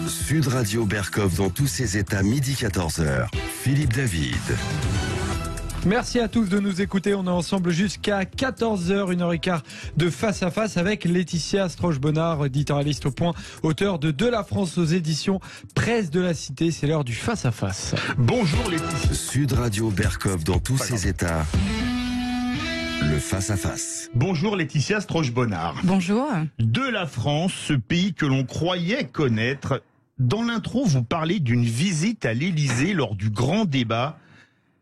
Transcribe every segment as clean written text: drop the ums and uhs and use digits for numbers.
Sud Radio Berkov dans tous ses états, midi 14h. Philippe David. Merci à tous de nous écouter. On est ensemble jusqu'à 14h, 1h15 de Face à Face avec Laetitia Stroche-Bonnard, éditorialiste au Point, auteur de la France aux éditions Presse de la Cité. C'est l'heure du Face à Face. Bonjour Laetitia. Sud Radio Berkov dans tous ses états. Le Face à Face. Bonjour Laetitia Stroche-Bonnard. Bonjour. De la France, ce pays que l'on croyait connaître. Dans l'intro, vous parlez d'une visite à l'Élysée lors du grand débat.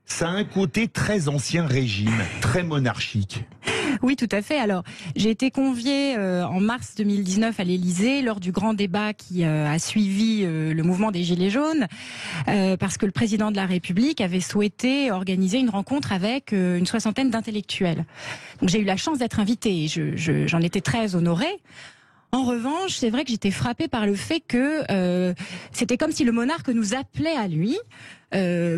Ça a un côté très ancien régime, très monarchique. Oui, tout à fait. Alors, j'ai été conviée en mars 2019 à l'Élysée lors du grand débat qui a suivi le mouvement des Gilets jaunes, parce que le président de la République avait souhaité organiser une rencontre avec une soixantaine d'intellectuels. Donc, j'ai eu la chance d'être invitée. J'en étais très honorée. En revanche, c'est vrai que j'étais frappée par le fait que c'était comme si le monarque nous appelait à lui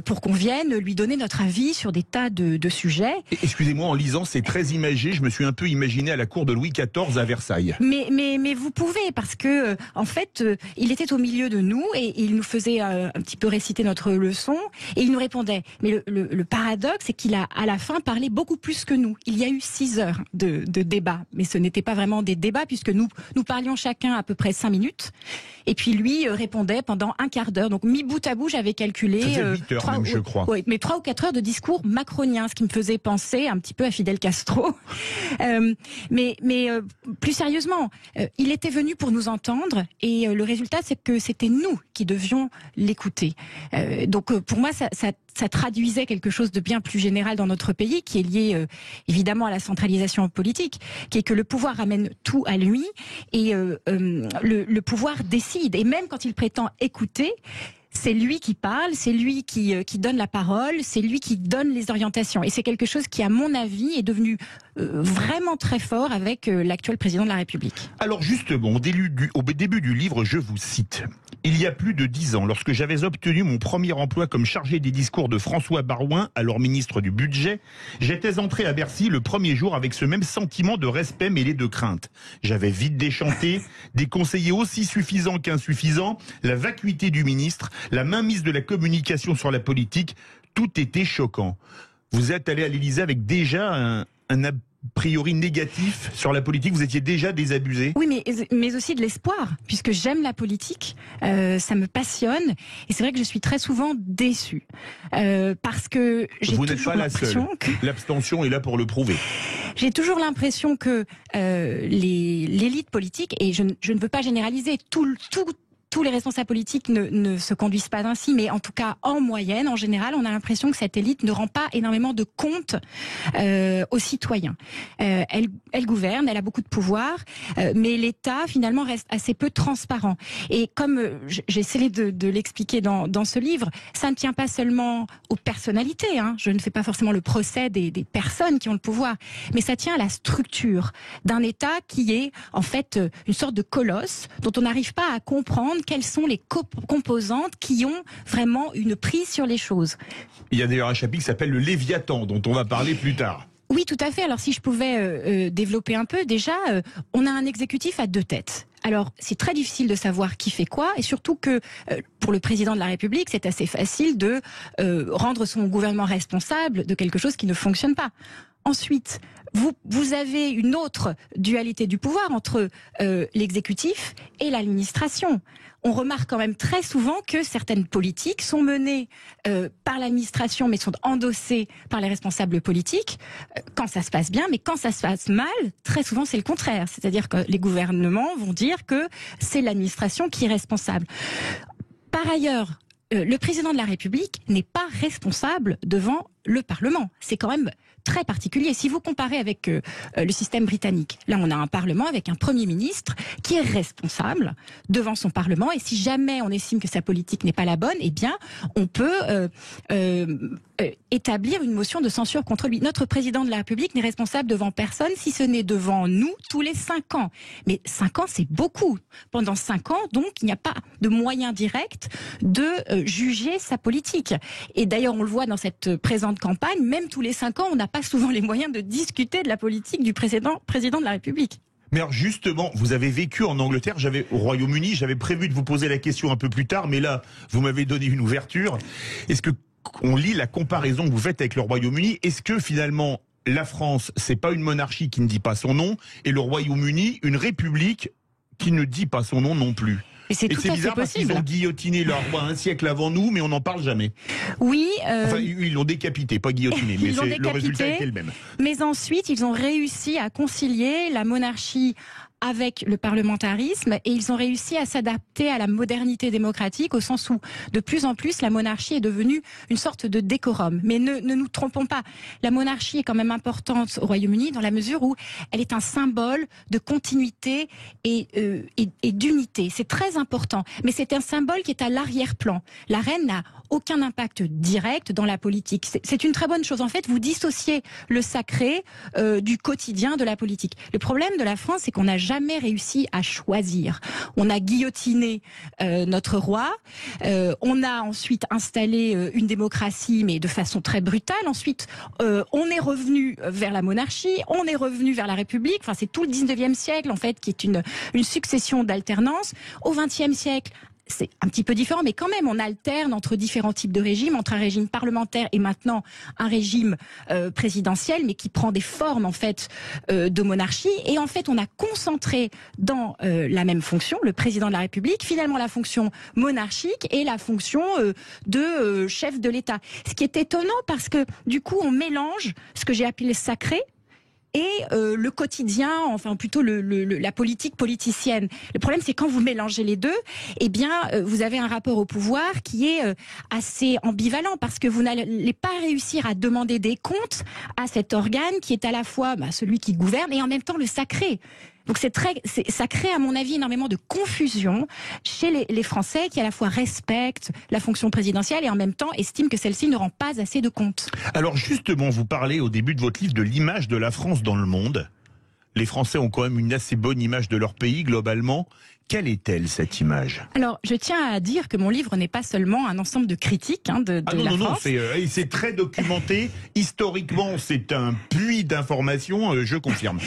pour qu'on vienne lui donner notre avis sur des tas de sujets. Excusez-moi, en lisant, c'est très imagé. Je me suis un peu imaginé à la cour de Louis XIV à Versailles. Mais vous pouvez, parce que en fait, il était au milieu de nous et il nous faisait un petit peu réciter notre leçon et il nous répondait. Mais le paradoxe, c'est qu'il a à la fin parlé beaucoup plus que nous. Il y a eu 6 heures de débat, mais ce n'était pas vraiment des débats puisque nous parlions chacun à peu près 5 minutes. Et puis lui répondait pendant un quart d'heure. Donc mis bout à bout, j'avais calculé 8 heures même, je crois. Oui, mais 3 ou 4 heures de discours macronien, ce qui me faisait penser un petit peu à Fidel Castro. Mais plus sérieusement, il était venu pour nous entendre et le résultat, c'est que c'était nous qui devions l'écouter. Donc pour moi, ça traduisait quelque chose de bien plus général dans notre pays, qui est lié évidemment à la centralisation politique, qui est que le pouvoir ramène tout à lui et le pouvoir décide. Et même quand il prétend écouter, c'est lui qui parle, c'est lui qui donne la parole, c'est lui qui donne les orientations. Et c'est quelque chose qui, à mon avis, est devenu vraiment très fort avec l'actuel président de la République. Alors justement, au début du livre, je vous cite. Il y a plus de 10 ans, lorsque j'avais obtenu mon premier emploi comme chargé des discours de François Baroin, alors ministre du Budget, j'étais entré à Bercy le premier jour avec ce même sentiment de respect mêlé de crainte. J'avais vite déchanté, des conseillers aussi suffisants qu'insuffisants, la vacuité du ministre, la mainmise de la communication sur la politique, tout était choquant. Vous êtes allé à l'Élysée avec déjà un a priori négatif sur la politique, vous étiez déjà désabusé. Oui, mais aussi de l'espoir, puisque j'aime la politique, ça me passionne, et c'est vrai que je suis très souvent déçue, parce que j'ai toujours l'impression que... L'abstention est là pour le prouver. J'ai toujours l'impression que l'élite politique, et je ne veux pas généraliser, tous les responsables politiques ne se conduisent pas ainsi, mais en tout cas, en moyenne, en général, on a l'impression que cette élite ne rend pas énormément de compte aux citoyens. Elle gouverne, elle a beaucoup de pouvoir, mais l'État, finalement, reste assez peu transparent. Et comme j'essaie de l'expliquer dans ce livre, ça ne tient pas seulement aux personnalités, hein. Je ne fais pas forcément le procès des personnes qui ont le pouvoir, mais ça tient à la structure d'un État qui est, en fait, une sorte de colosse dont on n'arrive pas à comprendre quelles sont les composantes qui ont vraiment une prise sur les choses. Il y a d'ailleurs un chapitre qui s'appelle le Léviathan, dont on va parler plus tard. Oui, tout à fait. Alors si je pouvais développer un peu, déjà, on a un exécutif à 2 têtes. Alors, c'est très difficile de savoir qui fait quoi, et surtout que pour le président de la République, c'est assez facile de rendre son gouvernement responsable de quelque chose qui ne fonctionne pas. Ensuite, vous avez une autre dualité du pouvoir entre l'exécutif et l'administration. On remarque quand même très souvent que certaines politiques sont menées par l'administration, mais sont endossées par les responsables politiques quand ça se passe bien, mais quand ça se passe mal, très souvent c'est le contraire. C'est-à-dire que les gouvernements vont dire que c'est l'administration qui est responsable. Par ailleurs, le président de la République n'est pas responsable devant le Parlement. C'est quand même très particulier. Si vous comparez avec le système britannique, là on a un Parlement avec un Premier ministre qui est responsable devant son Parlement, et si jamais on estime que sa politique n'est pas la bonne, eh bien on peut établir une motion de censure contre lui. Notre président de la République n'est responsable devant personne, si ce n'est devant nous tous les 5 ans. Mais 5 ans, c'est beaucoup. Pendant 5 ans, donc, il n'y a pas de moyen direct de juger sa politique. Et d'ailleurs, on le voit dans cette présente campagne, même tous les 5 ans, on n'a pas souvent les moyens de discuter de la politique du président de la République. Mais alors justement, vous avez vécu en Angleterre, au Royaume-Uni, j'avais prévu de vous poser la question un peu plus tard, mais là, vous m'avez donné une ouverture. Est-ce que on lit la comparaison que vous faites avec le Royaume-Uni? Est-ce que finalement, la France, c'est pas une monarchie qui ne dit pas son nom, et le Royaume-Uni, une république qui ne dit pas son nom non plus? Et c'est bizarre parce qu'ils ont guillotiné leur roi un siècle avant nous, mais on n'en parle jamais. Oui. Enfin, ils l'ont décapité, pas guillotiné, mais le résultat était le même. Mais ensuite, ils ont réussi à concilier la monarchie avec le parlementarisme et ils ont réussi à s'adapter à la modernité démocratique au sens où de plus en plus la monarchie est devenue une sorte de décorum. Mais ne nous trompons pas, la monarchie est quand même importante au Royaume-Uni dans la mesure où elle est un symbole de continuité et d'unité. C'est très important, mais c'est un symbole qui est à l'arrière-plan. La reine n'a aucun impact direct dans la politique. C'est une très bonne chose. En fait, vous dissociez le sacré du quotidien de la politique. Le problème de la France, c'est qu'on n'a jamais réussi à choisir. On a guillotiné notre roi, on a ensuite installé une démocratie, mais de façon très brutale. Ensuite, on est revenu vers la monarchie, on est revenu vers la République. Enfin, c'est tout le 19e siècle, en fait, qui est une succession d'alternances. Au 20e siècle, c'est un petit peu différent, mais quand même, on alterne entre différents types de régimes, entre un régime parlementaire et maintenant un régime présidentiel, mais qui prend des formes en fait de monarchie. Et en fait, on a concentré dans la même fonction, le président de la République, finalement la fonction monarchique et la fonction de chef de l'État. Ce qui est étonnant parce que du coup, on mélange ce que j'ai appelé le sacré et le quotidien, enfin plutôt la politique politicienne. Le problème, c'est quand vous mélangez les deux, eh bien, vous avez un rapport au pouvoir qui est assez ambivalent parce que vous n'allez pas réussir à demander des comptes à cet organe qui est à la fois celui qui gouverne et en même temps le sacré. Donc ça crée à mon avis énormément de confusion chez les Français qui à la fois respectent la fonction présidentielle et en même temps estiment que celle-ci ne rend pas assez de compte. Alors justement, vous parlez au début de votre livre de l'image de la France dans le monde. Les Français ont quand même une assez bonne image de leur pays globalement. Quelle est-elle, cette image? Alors, je tiens à dire que mon livre n'est pas seulement un ensemble de critiques de la France. Non, c'est très documenté. Historiquement, c'est un puits d'informations, je confirme.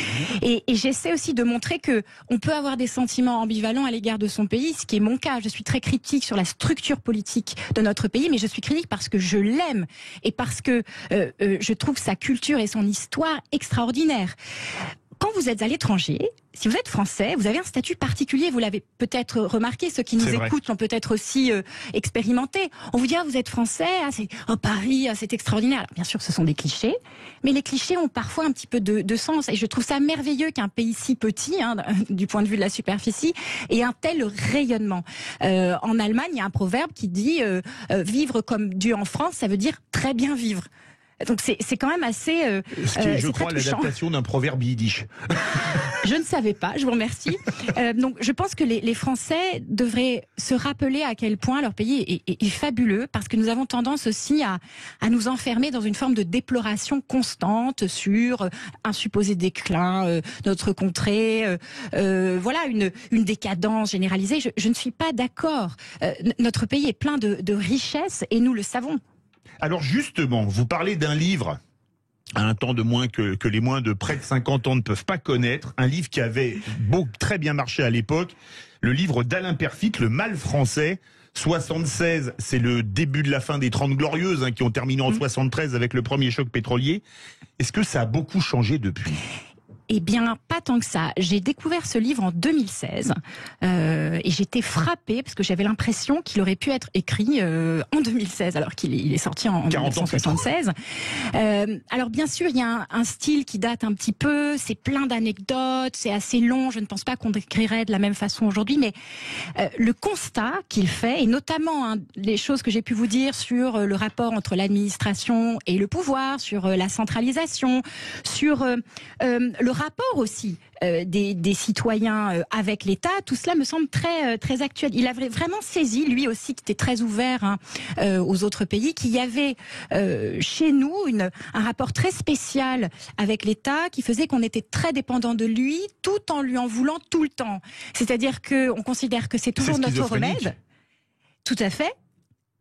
Et j'essaie aussi de montrer que on peut avoir des sentiments ambivalents à l'égard de son pays, ce qui est mon cas. Je suis très critique sur la structure politique de notre pays, mais je suis critique parce que je l'aime et parce que je trouve sa culture et son histoire extraordinaires. Quand vous êtes à l'étranger, si vous êtes français, vous avez un statut particulier. Vous l'avez peut-être remarqué. Ceux qui nous écoutent l'ont peut-être aussi expérimenté. On vous dit vous êtes français, Paris, c'est extraordinaire. Alors, bien sûr, ce sont des clichés, mais les clichés ont parfois un petit peu de sens. Et je trouve ça merveilleux qu'un pays si petit, du point de vue de la superficie, ait un tel rayonnement. En Allemagne, il y a un proverbe qui dit vivre comme Dieu en France, ça veut dire très bien vivre. Donc c'est quand même assez ce qui est, je crois, l'adaptation d'un proverbe yiddish. Je ne savais pas, je vous remercie. Donc je pense que les Français devraient se rappeler à quel point leur pays est fabuleux, parce que nous avons tendance aussi à nous enfermer dans une forme de déploration constante sur un supposé déclin de notre contrée, voilà une décadence généralisée. Je ne suis pas d'accord. Notre pays est plein de richesses et nous le savons. Alors justement, vous parlez d'un livre à un temps de moins que les moins de près de 50 ans ne peuvent pas connaître, un livre qui avait très bien marché à l'époque, le livre d'Alain Perfit, Le Mal français. 76, c'est le début de la fin des 30 Glorieuses, qui ont terminé en 73 avec le premier choc pétrolier. Est-ce que ça a beaucoup changé depuis ? Eh bien, pas tant que ça. J'ai découvert ce livre en 2016 et j'étais frappée parce que j'avais l'impression qu'il aurait pu être écrit en 2016 alors qu'il est sorti en 1976. Alors bien sûr, il y a un style qui date un petit peu, c'est plein d'anecdotes, c'est assez long, je ne pense pas qu'on décrirait de la même façon aujourd'hui, mais le constat qu'il fait, et notamment les choses que j'ai pu vous dire sur le rapport entre l'administration et le pouvoir, sur la centralisation, sur le rapport aussi des citoyens avec l'État, tout cela me semble très actuel. Il avait vraiment saisi, lui aussi, qui était très ouvert aux autres pays, qu'il y avait chez nous un rapport très spécial avec l'État qui faisait qu'on était très dépendant de lui, tout en lui en voulant tout le temps. C'est-à-dire qu'on considère que c'est toujours notre remède. Tout à fait.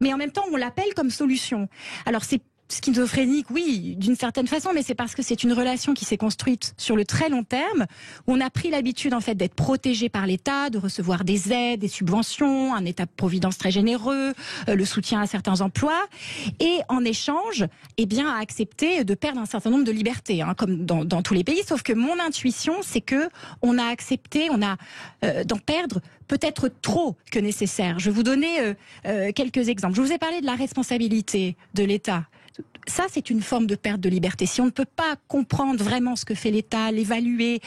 Mais en même temps, on l'appelle comme solution. Alors c'est schizophrénique, oui, d'une certaine façon, mais c'est parce que c'est une relation qui s'est construite sur le très long terme, où on a pris l'habitude en fait d'être protégé par l'État, de recevoir des aides, des subventions, un État-providence très généreux, le soutien à certains emplois, et en échange, eh bien, à accepter de perdre un certain nombre de libertés, hein, comme dans tous les pays. Sauf que mon intuition, c'est que on a accepté, d'en perdre peut-être trop que nécessaire. Je vais vous donner quelques exemples. Je vous ai parlé de la responsabilité de l'État. Ça, c'est une forme de perte de liberté. Si on ne peut pas comprendre vraiment ce que fait l'État, l'évaluer,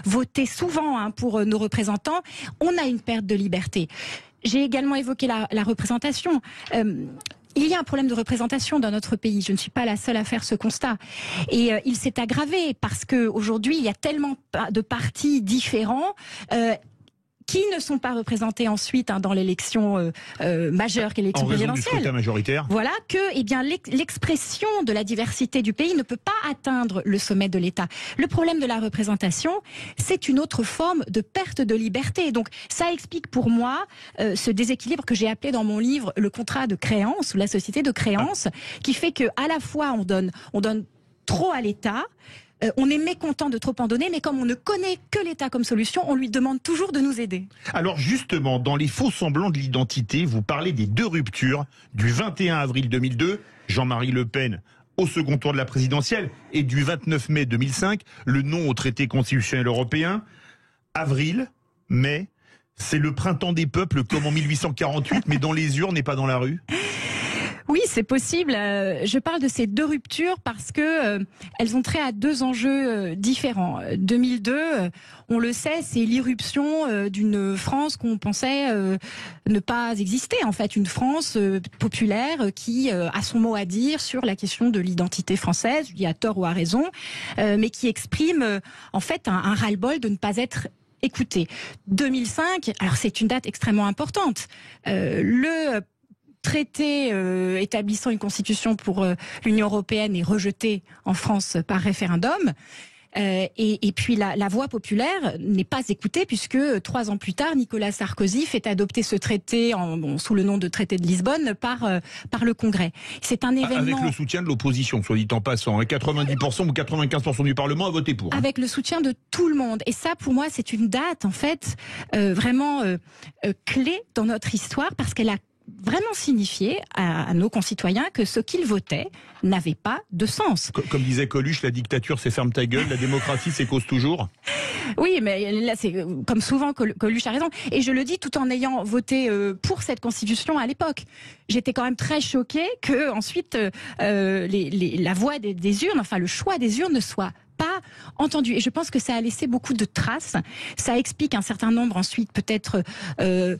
voter souvent pour nos représentants, on a une perte de liberté. J'ai également évoqué la représentation. Il y a un problème de représentation dans notre pays. Je ne suis pas la seule à faire ce constat. Et il s'est aggravé parce qu'aujourd'hui, il y a tellement de partis différents qui ne sont pas représentés ensuite dans l'élection majeure qu'est l'élection présidentielle. En raison du scrutin majoritaire. Voilà que l'expression de la diversité du pays ne peut pas atteindre le sommet de l'État. Le problème de la représentation, c'est une autre forme de perte de liberté. Donc ça explique pour moi ce déséquilibre que j'ai appelé dans mon livre le contrat de créance ou la société de créance, qui fait que à la fois on donne trop à l'État. On est mécontent de trop en donner, mais comme on ne connaît que l'État comme solution, on lui demande toujours de nous aider. Alors justement, dans les faux semblants de l'identité, vous parlez des 2 ruptures du 21 avril 2002, Jean-Marie Le Pen au second tour de la présidentielle, et du 29 mai 2005, le non au traité constitutionnel européen. Avril, mai, c'est le printemps des peuples comme en 1848, mais dans les urnes et pas dans la rue. Oui, c'est possible. Je parle de ces 2 ruptures parce que elles ont trait à 2 enjeux différents. 2002, on le sait, c'est l'irruption d'une France qu'on pensait ne pas exister. En fait, une France populaire qui a son mot à dire sur la question de l'identité française, je dis à tort ou à raison, mais qui exprime en fait un ras-le-bol de ne pas être écouté. 2005, alors c'est une date extrêmement importante. Le traité établissant une constitution pour l'Union européenne est rejeté en France par référendum. Et puis la voix populaire n'est pas écoutée puisque 3 ans plus tard, Nicolas Sarkozy fait adopter ce traité sous le nom de traité de Lisbonne par le Congrès. C'est un événement... Avec le soutien de l'opposition, soit dit en passant. 90% ou 95% du Parlement a voté pour. Avec le soutien de tout le monde. Et ça, pour moi, c'est une date, en fait, vraiment clé dans notre histoire parce qu'elle a vraiment signifié à nos concitoyens que ce qu'ils votaient n'avait pas de sens. Comme disait Coluche, la dictature c'est ferme ta gueule, la démocratie c'est cause toujours. Oui, mais là c'est comme souvent Coluche a raison. Et je le dis tout en ayant voté pour cette constitution à l'époque. J'étais quand même très choquée que ensuite la voix des urnes, enfin le choix des urnes ne soit pas entendu. Et je pense que ça a laissé beaucoup de traces. Ça explique un certain nombre ensuite peut-être de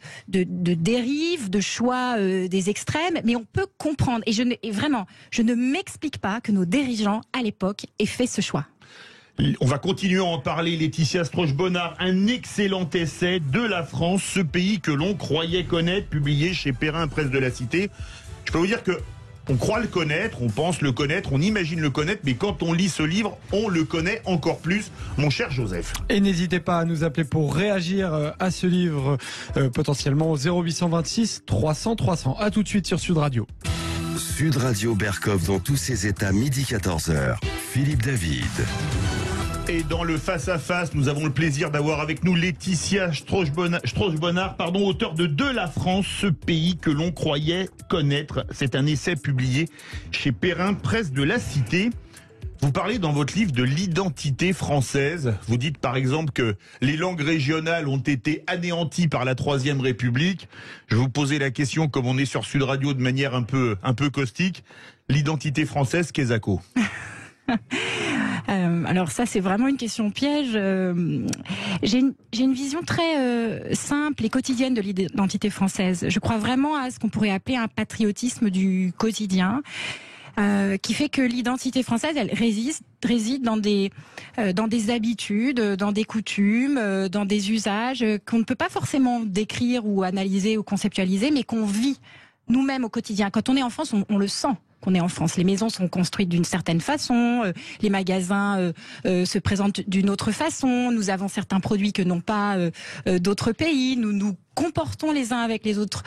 dérives, de choix des extrêmes, mais on peut comprendre. Et vraiment, je ne m'explique pas que nos dirigeants à l'époque aient fait ce choix. On va continuer à en parler, Laetitia Stroche-Bonnard. Un excellent essai de la France, ce pays que l'on croyait connaître, publié chez Perrin, Presse de la Cité. Je peux vous dire que on croit le connaître, on pense le connaître, on imagine le connaître, mais quand on lit ce livre, on le connaît encore plus, mon cher Joseph. Et n'hésitez pas à nous appeler pour réagir à ce livre, potentiellement au 0826 300 300. À tout de suite sur Sud Radio. Sud Radio Berkov dans tous ses états, midi 14h. Philippe David. Et dans le face-à-face, nous avons le plaisir d'avoir avec nous Laetitia Stroche-Bonnard, auteur de la France, ce pays que l'on croyait connaître. C'est un essai publié chez Perrin, Presse de la Cité. Vous parlez dans votre livre de l'identité française. Vous dites par exemple que les langues régionales ont été anéanties par la Troisième République. Je vais vous poser la question, comme on est sur Sud Radio, de manière un peu caustique. L'identité française, qu'est-ce que alors ça, c'est vraiment une question piège. J'ai une vision très simple et quotidienne de l'identité française. Je crois vraiment à ce qu'on pourrait appeler un patriotisme du quotidien, qui fait que l'identité française, elle réside dans des habitudes, dans des coutumes, dans des usages qu'on ne peut pas forcément décrire ou analyser ou conceptualiser, mais qu'on vit nous-mêmes au quotidien. Quand on est en France, on le sent qu'on est en France. Les maisons sont construites d'une certaine façon, les magasins se présentent d'une autre façon, nous avons certains produits que n'ont pas d'autres pays, nous comportons les uns avec les autres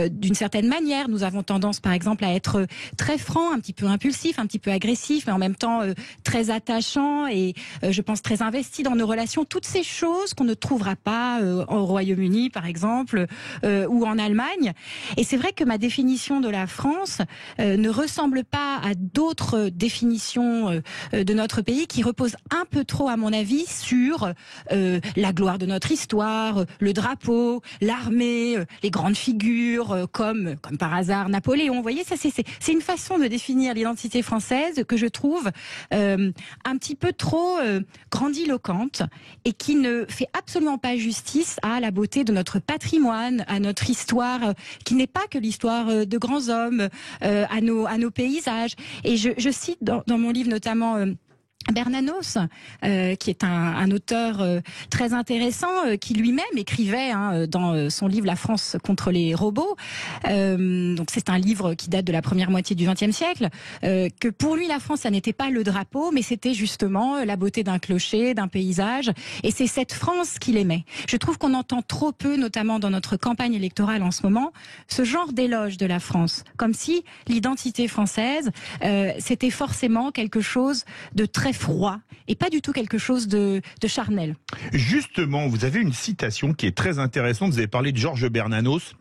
d'une certaine manière. Nous avons tendance, par exemple, à être très francs, un petit peu impulsifs, un petit peu agressifs, mais en même temps très attachants et je pense très investis dans nos relations. Toutes ces choses qu'on ne trouvera pas au Royaume-Uni, par exemple, ou en Allemagne. Et c'est vrai que ma définition de la France ne ressemble pas à d'autres définitions de notre pays qui reposent un peu trop, à mon avis, sur la gloire de notre histoire, le drapeau, l'armée, les grandes figures, comme par hasard Napoléon. Vous voyez, ça c'est une façon de définir l'identité française que je trouve un petit peu trop grandiloquente et qui ne fait absolument pas justice à la beauté de notre patrimoine, à notre histoire, qui n'est pas que l'histoire de grands hommes, à nos paysages. Et je cite dans mon livre notamment Bernanos, qui est un auteur très intéressant, qui lui-même écrivait dans son livre La France contre les robots. Donc c'est un livre qui date de la première moitié du XXe siècle. Que pour lui la France, ça n'était pas le drapeau, mais c'était justement la beauté d'un clocher, d'un paysage. Et c'est cette France qu'il aimait. Je trouve qu'on entend trop peu, notamment dans notre campagne électorale en ce moment, ce genre d'éloge de la France, comme si l'identité française c'était forcément quelque chose de très froid et pas du tout quelque chose de charnel. Justement, vous avez une citation qui est très intéressante. Vous avez parlé de Georges Bernanos.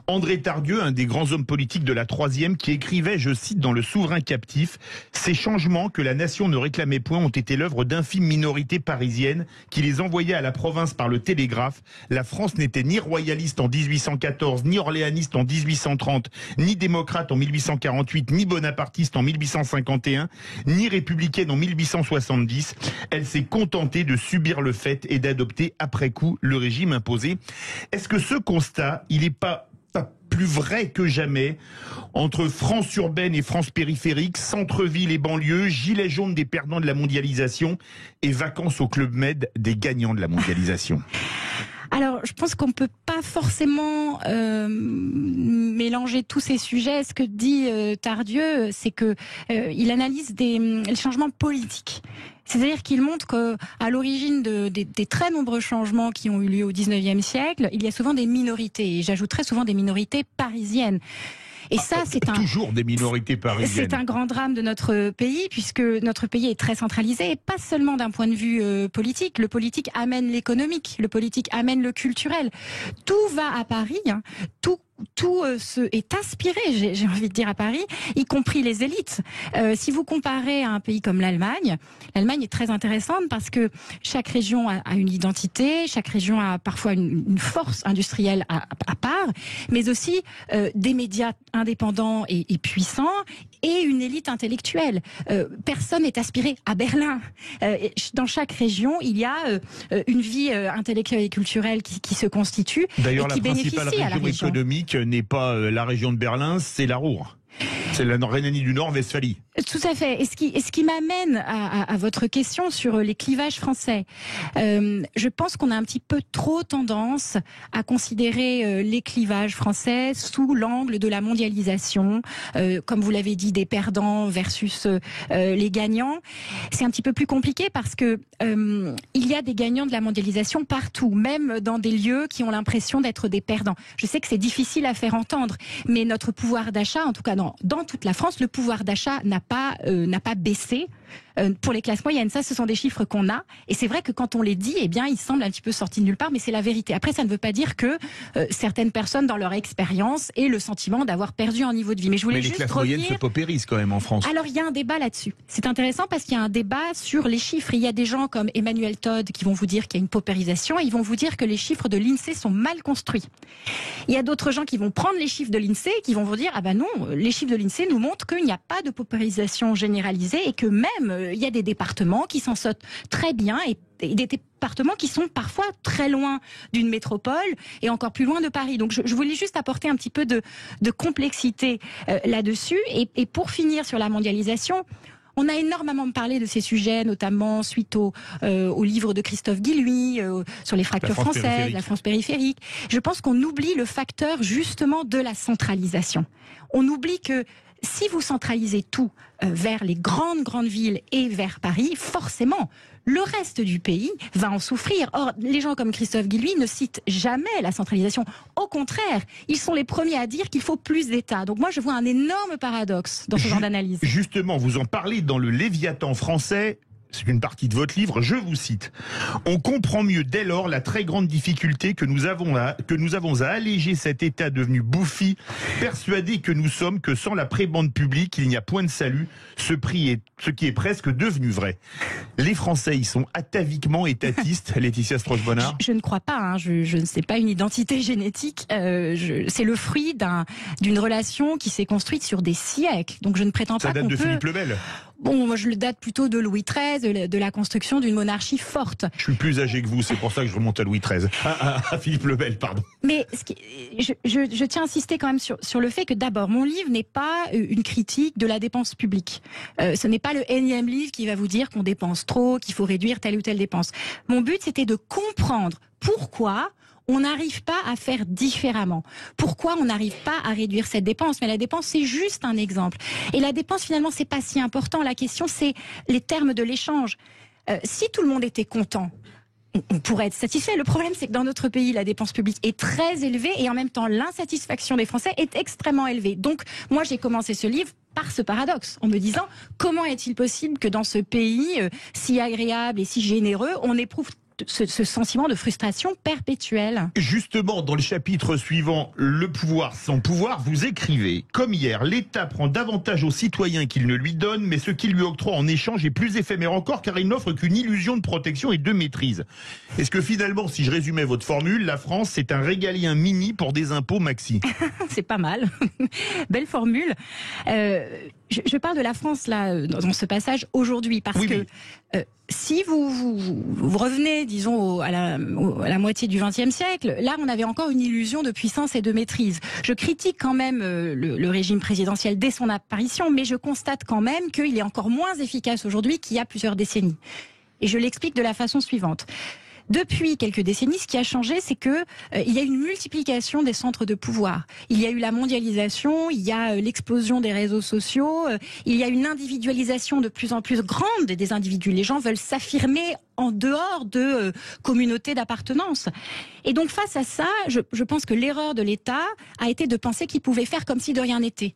André Tardieu, un des grands hommes politiques de la Troisième, qui écrivait, je cite, dans Le Souverain captif, « Ces changements que la nation ne réclamait point ont été l'œuvre d'infimes minorités parisiennes qui les envoyaient à la province par le télégraphe. La France n'était ni royaliste en 1814, ni orléaniste en 1830, ni démocrate en 1848, ni bonapartiste en 1851, ni républicaine en 1870. Elle s'est contentée de subir le fait et d'adopter après coup le régime imposé. » Est-ce que ce constat, il n'est pas plus vrai que jamais entre France urbaine et France périphérique, centre-ville et banlieue, gilets jaunes des perdants de la mondialisation et vacances au Club Med des gagnants de la mondialisation? Alors, je pense qu'on ne peut pas forcément mélanger tous ces sujets. Ce que dit Tardieu, c'est que il analyse les changements politiques. C'est-à-dire qu'il montre qu'à l'origine des très nombreux changements qui ont eu lieu au XIXe siècle, il y a souvent des minorités, et j'ajouterais souvent des minorités parisiennes. Et ça, c'est toujours des minorités parisiennes. C'est un grand drame de notre pays, puisque notre pays est très centralisé, et pas seulement d'un point de vue politique. Le politique amène l'économique, le politique amène le culturel. Tout va à Paris, tout est aspiré, j'ai envie de dire, à Paris, y compris les élites. Si vous comparez à un pays comme l'Allemagne est très intéressante parce que chaque région a une identité, chaque région a parfois une force industrielle à part, mais aussi des médias indépendants et puissants et une élite intellectuelle. Personne n'est aspiré à Berlin. Dans chaque région, il y a une vie intellectuelle et culturelle qui se constitue. D'ailleurs, et qui la principale bénéficie à la région économique n'est pas la région de Berlin, c'est la Ruhr. C'est la Rhénanie du Nord-Westphalie. Tout à fait. Et ce qui m'amène à votre question sur les clivages français. Je pense qu'on a un petit peu trop tendance à considérer les clivages français sous l'angle de la mondialisation, comme vous l'avez dit, des perdants versus les gagnants. C'est un petit peu plus compliqué parce que il y a des gagnants de la mondialisation partout, même dans des lieux qui ont l'impression d'être des perdants. Je sais que c'est difficile à faire entendre, mais notre pouvoir d'achat, en tout cas dans toute la France, le pouvoir d'achat n'a pas baissé. Pour les classes moyennes, ça, ce sont des chiffres qu'on a. Et c'est vrai que quand on les dit, eh bien, ils semblent un petit peu sortis de nulle part, mais c'est la vérité. Après, ça ne veut pas dire que certaines personnes, dans leur expérience, aient le sentiment d'avoir perdu en niveau de vie. Mais je voulais juste les classes moyennes se paupérisent quand même en France. Alors, il y a un débat là-dessus. C'est intéressant parce qu'il y a un débat sur les chiffres. Il y a des gens comme Emmanuel Todd qui vont vous dire qu'il y a une paupérisation et ils vont vous dire que les chiffres de l'INSEE sont mal construits. Il y a d'autres gens qui vont prendre les chiffres de l'INSEE et qui vont vous dire « Ah ben non, les chiffres de l'INSEE nous montrent qu'il n'y a pas de paupérisation généralisée et que même il y a des départements qui s'en sortent très bien et des départements qui sont parfois très loin d'une métropole et encore plus loin de Paris. Donc je voulais juste apporter un petit peu de complexité là-dessus. Et pour finir sur la mondialisation, on a énormément parlé de ces sujets, notamment suite au livre de Christophe Guilluy sur les fractures françaises, la France périphérique. Je pense qu'on oublie le facteur justement de la centralisation. On oublie que si vous centralisez tout vers les grandes villes et vers Paris, forcément, le reste du pays va en souffrir. Or, les gens comme Christophe Guilluy ne citent jamais la centralisation. Au contraire, ils sont les premiers à dire qu'il faut plus d'État. Donc moi, je vois un énorme paradoxe dans ce genre d'analyse. Justement, vous en parlez dans le Léviathan français. C'est une partie de votre livre, je vous cite. On comprend mieux dès lors la très grande difficulté que nous avons à alléger cet État devenu bouffi, persuadé que nous sommes que sans la prébende publique, il n'y a point de salut, ce qui est presque devenu vrai. Les Français, ils sont ataviquement étatistes, Laetitia Stroche-Bonnard. Je ne crois pas, hein. Je ne sais pas une identité génétique, c'est le fruit d'une relation qui s'est construite sur des siècles, donc je ne prétends pas qu'on peut... Ça date de Philippe le Bel. Bon, moi je le date plutôt de Louis XIII, de la construction d'une monarchie forte. Je suis plus âgé que vous, c'est pour ça que je remonte à Louis XIII. À Philippe le Bel, pardon. Mais je tiens à insister quand même sur le fait que d'abord, mon livre n'est pas une critique de la dépense publique. Ce n'est pas le énième livre qui va vous dire qu'on dépense trop, qu'il faut réduire telle ou telle dépense. Mon but, c'était de comprendre pourquoi on n'arrive pas à faire différemment. Pourquoi on n'arrive pas à réduire cette dépense? Mais la dépense, c'est juste un exemple. Et la dépense, finalement, c'est pas si important. La question, c'est les termes de l'échange. Si tout le monde était content, on pourrait être satisfait. Le problème, c'est que dans notre pays, la dépense publique est très élevée et en même temps, l'insatisfaction des Français est extrêmement élevée. Donc, moi, j'ai commencé ce livre par ce paradoxe, en me disant comment est-il possible que dans ce pays si agréable et si généreux, on éprouve ce sentiment de frustration perpétuelle. Justement, dans le chapitre suivant, Le pouvoir sans pouvoir, vous écrivez: comme hier, l'État prend davantage aux citoyens qu'il ne lui donne, mais ce qu'il lui octroie en échange est plus éphémère encore, car il n'offre qu'une illusion de protection et de maîtrise. Est-ce que finalement, si je résumais votre formule, la France, c'est un régalien mini pour des impôts maxi? C'est pas mal. Belle formule. Je parle de la France, là, dans ce passage, aujourd'hui, parce que si vous revenez, disons, à la moitié du XXe siècle, là, on avait encore une illusion de puissance et de maîtrise. Je critique quand même le régime présidentiel dès son apparition, mais je constate quand même qu'il est encore moins efficace aujourd'hui qu'il y a plusieurs décennies. Et je l'explique de la façon suivante. Depuis quelques décennies, ce qui a changé, c'est que il y a une multiplication des centres de pouvoir. Il y a eu la mondialisation, il y a l'explosion des réseaux sociaux, il y a une individualisation de plus en plus grande des individus. Les gens veulent s'affirmer en dehors de communautés d'appartenance. Et donc face à ça, je pense que l'erreur de l'État a été de penser qu'il pouvait faire comme si de rien n'était.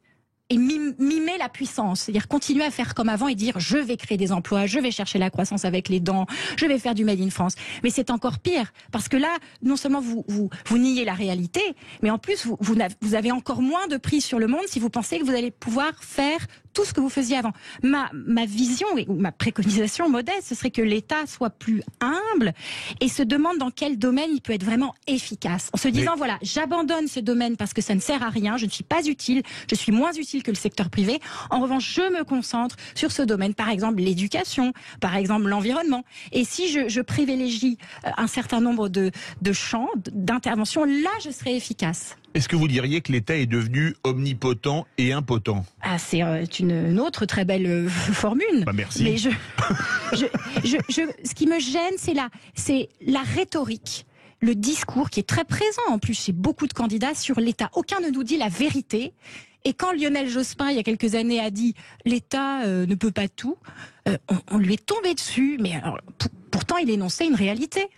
Et mimer la puissance, c'est-à-dire continuer à faire comme avant et dire je vais créer des emplois, je vais chercher la croissance avec les dents, je vais faire du Made in France. Mais c'est encore pire, parce que là, non seulement vous niez la réalité, mais en plus vous avez encore moins de prise sur le monde si vous pensez que vous allez pouvoir faire tout ce que vous faisiez avant. Ma vision ou ma préconisation modeste, ce serait que l'État soit plus humble et se demande dans quel domaine il peut être vraiment efficace. En se disant, voilà, j'abandonne ce domaine parce que ça ne sert à rien, je ne suis pas utile, je suis moins utile que le secteur privé. En revanche, je me concentre sur ce domaine, par exemple l'éducation, par exemple l'environnement. Et si je privilégie un certain nombre de champs, d'interventions, là, je serai efficace. Est-ce que vous diriez que l'État est devenu omnipotent et impotent? Ah, c'est une autre très belle formule. Bah merci. Mais ce qui me gêne, c'est la rhétorique, le discours qui est très présent en plus chez beaucoup de candidats sur l'État. Aucun ne nous dit la vérité. Et quand Lionel Jospin, il y a quelques années, a dit « l'État ne peut pas tout », on lui est tombé dessus. Mais alors, pourtant, il énonçait une réalité.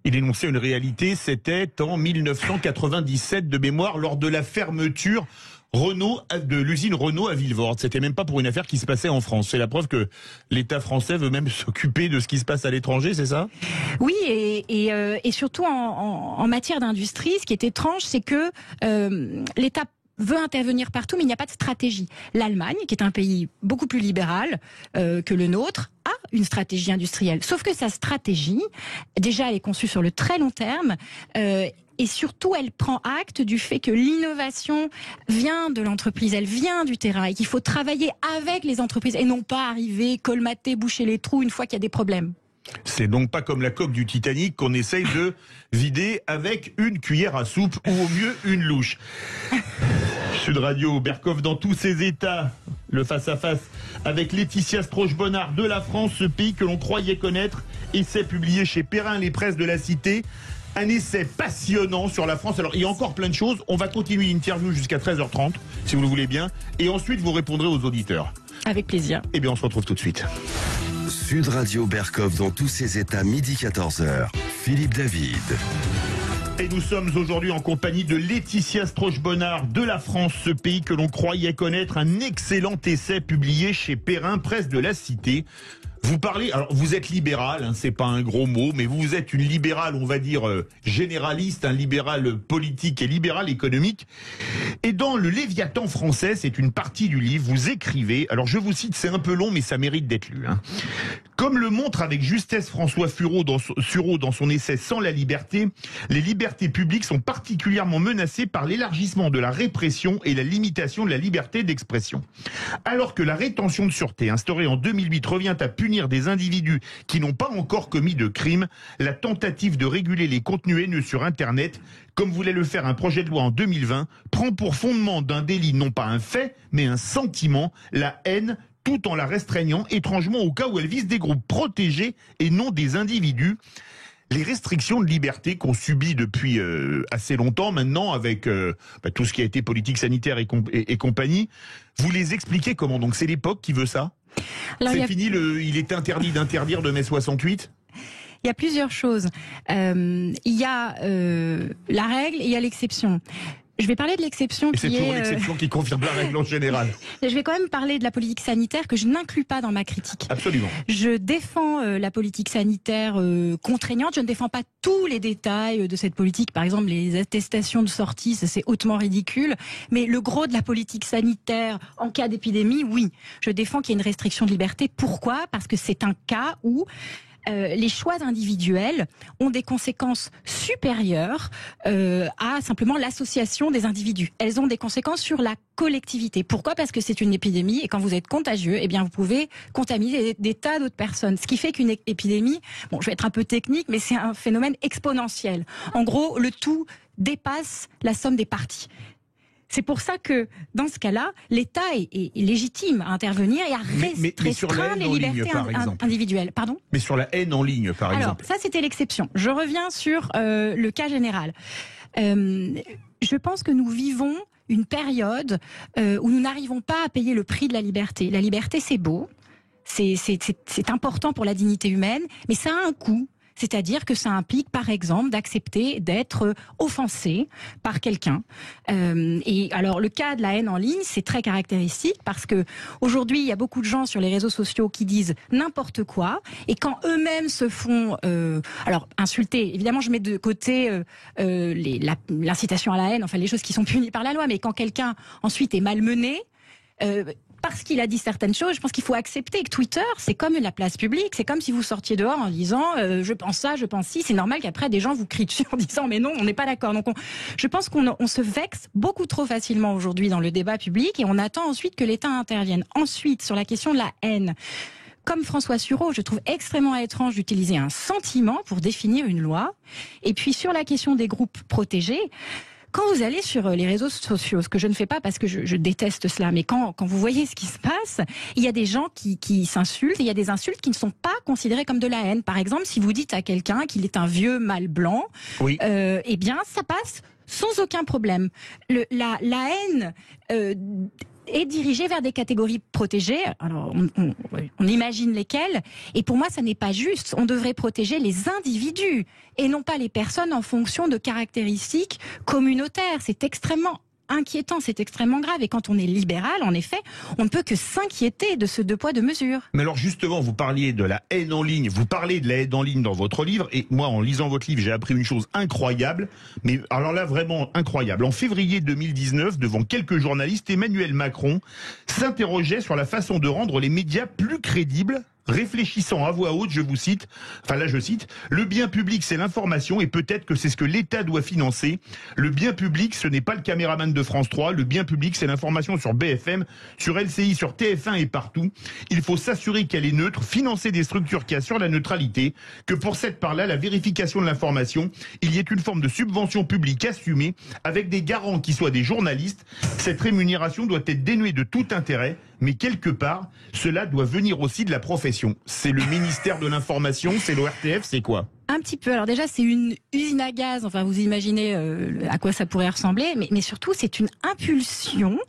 Il énonçait une réalité, c'était en 1997 de mémoire, lors de la fermeture de l'usine Renault à Vilvoorde. C'était même pas pour une affaire qui se passait en France. C'est la preuve que l'État français veut même s'occuper de ce qui se passe à l'étranger, c'est ça? Oui, et surtout en matière d'industrie, ce qui est étrange, c'est que l'État veut intervenir partout, mais il n'y a pas de stratégie. L'Allemagne, qui est un pays beaucoup plus libéral que le nôtre, a une stratégie industrielle. Sauf que sa stratégie, déjà, elle est conçue sur le très long terme. Et surtout, elle prend acte du fait que l'innovation vient de l'entreprise, elle vient du terrain et qu'il faut travailler avec les entreprises et non pas arriver, colmater, boucher les trous une fois qu'il y a des problèmes. C'est donc pas comme la coque du Titanic qu'on essaye de vider avec une cuillère à soupe ou au mieux une louche. Sud Radio, Berkoff dans tous ses états, le face-à-face avec Laetitia Stroche-Bonnard de la France, ce pays que l'on croyait connaître, essai publié chez Perrin, les presses de la Cité. Un essai passionnant sur la France. Alors, il y a encore plein de choses. On va continuer l'interview jusqu'à 13h30, si vous le voulez bien. Et ensuite, vous répondrez aux auditeurs. Avec plaisir. Eh bien, on se retrouve tout de suite. Sud Radio Berkov dans tous ses états, midi 14h. Philippe David. Et nous sommes aujourd'hui en compagnie de Laetitia Strauch-Bonnard de la France, ce pays que l'on croyait connaître. Un excellent essai publié chez Perrin, presse de la Cité. Vous parlez, alors vous êtes libéral, hein, c'est pas un gros mot, mais vous êtes une libérale, on va dire généraliste, un libéral politique et libéral économique. Et dans le Léviathan français, c'est une partie du livre, vous écrivez, alors je vous cite, c'est un peu long, mais ça mérite d'être lu. Hein. Comme le montre avec justesse François Sureau dans son essai Sans la liberté, les libertés publiques sont particulièrement menacées par l'élargissement de la répression et la limitation de la liberté d'expression. Alors que la rétention de sûreté instaurée en 2008 revient à punir des individus qui n'ont pas encore commis de crime, la tentative de réguler les contenus haineux sur Internet, comme voulait le faire un projet de loi en 2020, prend pour fondement d'un délit non pas un fait, mais un sentiment, la haine, tout en la restreignant étrangement au cas où elle vise des groupes protégés et non des individus. Les restrictions de liberté qu'on subit depuis assez longtemps maintenant avec tout ce qui a été politique sanitaire et compagnie, vous les expliquez comment? Donc c'est l'époque qui veut ça? C'est fini, il est interdit d'interdire de mai 68? Il y a plusieurs choses. Il y a la règle et il y a l'exception. Je vais parler de l'exception qui est... C'est toujours l'exception qui confirme la règle en général. Je vais quand même parler de la politique sanitaire que je n'inclus pas dans ma critique. Absolument. Je défends la politique sanitaire contraignante. Je ne défends pas tous les détails de cette politique. Par exemple, les attestations de sortie, ça c'est hautement ridicule. Mais le gros de la politique sanitaire en cas d'épidémie, oui. Je défends qu'il y ait une restriction de liberté. Pourquoi? Parce que c'est un cas où les choix individuels ont des conséquences supérieures à simplement l'association des individus. Elles ont des conséquences sur la collectivité. Pourquoi? Parce que c'est une épidémie et quand vous êtes contagieux, eh bien vous pouvez contaminer des tas d'autres personnes. Ce qui fait qu'une épidémie, bon, je vais être un peu technique, mais c'est un phénomène exponentiel. En gros, le tout dépasse la somme des parties. C'est pour ça que, dans ce cas-là, l'État est légitime à intervenir et à restreindre les libertés individuelles. Pardon ? Mais sur la haine en ligne, par exemple. Alors, ça, c'était l'exception. Je reviens sur le cas général. Je pense que nous vivons une période où nous n'arrivons pas à payer le prix de la liberté. La liberté, c'est beau, c'est important pour la dignité humaine, mais ça a un coût. C'est-à-dire que ça implique, par exemple, d'accepter d'être offensé par quelqu'un. Et alors, le cas de la haine en ligne, c'est très caractéristique parce que aujourd'hui, il y a beaucoup de gens sur les réseaux sociaux qui disent n'importe quoi. Et quand eux-mêmes se font, alors insulter, évidemment, je mets de côté l'incitation à la haine, enfin les choses qui sont punies par la loi. Mais quand quelqu'un ensuite est malmené. Parce qu'il a dit certaines choses, je pense qu'il faut accepter que Twitter, c'est comme la place publique, c'est comme si vous sortiez dehors en disant je pense ça, je pense ci, c'est normal qu'après des gens vous crient dessus en disant mais non, on n'est pas d'accord. Donc je pense qu'on se vexe beaucoup trop facilement aujourd'hui dans le débat public et on attend ensuite que l'État intervienne. Ensuite, sur la question de la haine, comme François Sureau, je trouve extrêmement étrange d'utiliser un sentiment pour définir une loi. Et puis sur la question des groupes protégés, quand vous allez sur les réseaux sociaux, ce que je ne fais pas parce que je déteste cela, mais quand vous voyez ce qui se passe, il y a des gens qui s'insultent et il y a des insultes qui ne sont pas considérées comme de la haine. Par exemple, si vous dites à quelqu'un qu'il est un vieux mâle blanc, oui. Eh bien, ça passe sans aucun problème. La haine est dirigée vers des catégories protégées. Alors, on imagine lesquelles. Et pour moi, ça n'est pas juste. On devrait protéger les individus et non pas les personnes en fonction de caractéristiques communautaires. C'est extrêmement inquiétant, c'est extrêmement grave. Et quand on est libéral, en effet, on ne peut que s'inquiéter de ce deux poids, deux mesures. Mais alors justement, vous parliez de la haine en ligne, vous parlez de la haine en ligne dans votre livre, et moi, en lisant votre livre, j'ai appris une chose incroyable, mais alors là, vraiment incroyable. En février 2019, devant quelques journalistes, Emmanuel Macron s'interrogeait sur la façon de rendre les médias plus crédibles, réfléchissant à voix haute, je vous cite, enfin là je cite, le bien public c'est l'information et peut-être que c'est ce que l'État doit financer. Le bien public ce n'est pas le caméraman de France 3, le bien public c'est l'information sur BFM, sur LCI, sur TF1 et partout. Il faut s'assurer qu'elle est neutre, financer des structures qui assurent la neutralité, que pour cette part-là, la vérification de l'information, il y ait une forme de subvention publique assumée avec des garants qui soient des journalistes. Cette rémunération doit être dénuée de tout intérêt, mais quelque part, cela doit venir aussi de la profession. C'est le ministère de l'Information, c'est l'ORTF, c'est quoi ? Un petit peu. Alors déjà, c'est une usine à gaz. Enfin, vous imaginez à quoi ça pourrait ressembler. Mais surtout, c'est une impulsion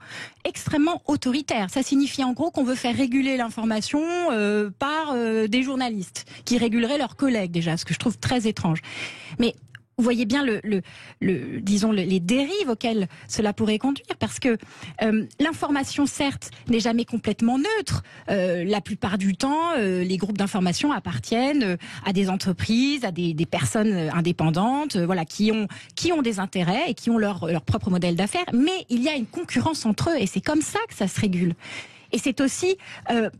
extrêmement autoritaire. Ça signifie en gros qu'on veut faire réguler l'information par des journalistes qui réguleraient leurs collègues déjà, ce que je trouve très étrange. Mais vous voyez bien disons les dérives auxquelles cela pourrait conduire, parce que l'information, certes, n'est jamais complètement neutre. La plupart du temps, les groupes d'information appartiennent à des entreprises, à des personnes indépendantes, voilà, qui ont des intérêts et qui ont leur propre modèle d'affaires. Mais il y a une concurrence entre eux, et c'est comme ça que ça se régule. Et c'est aussi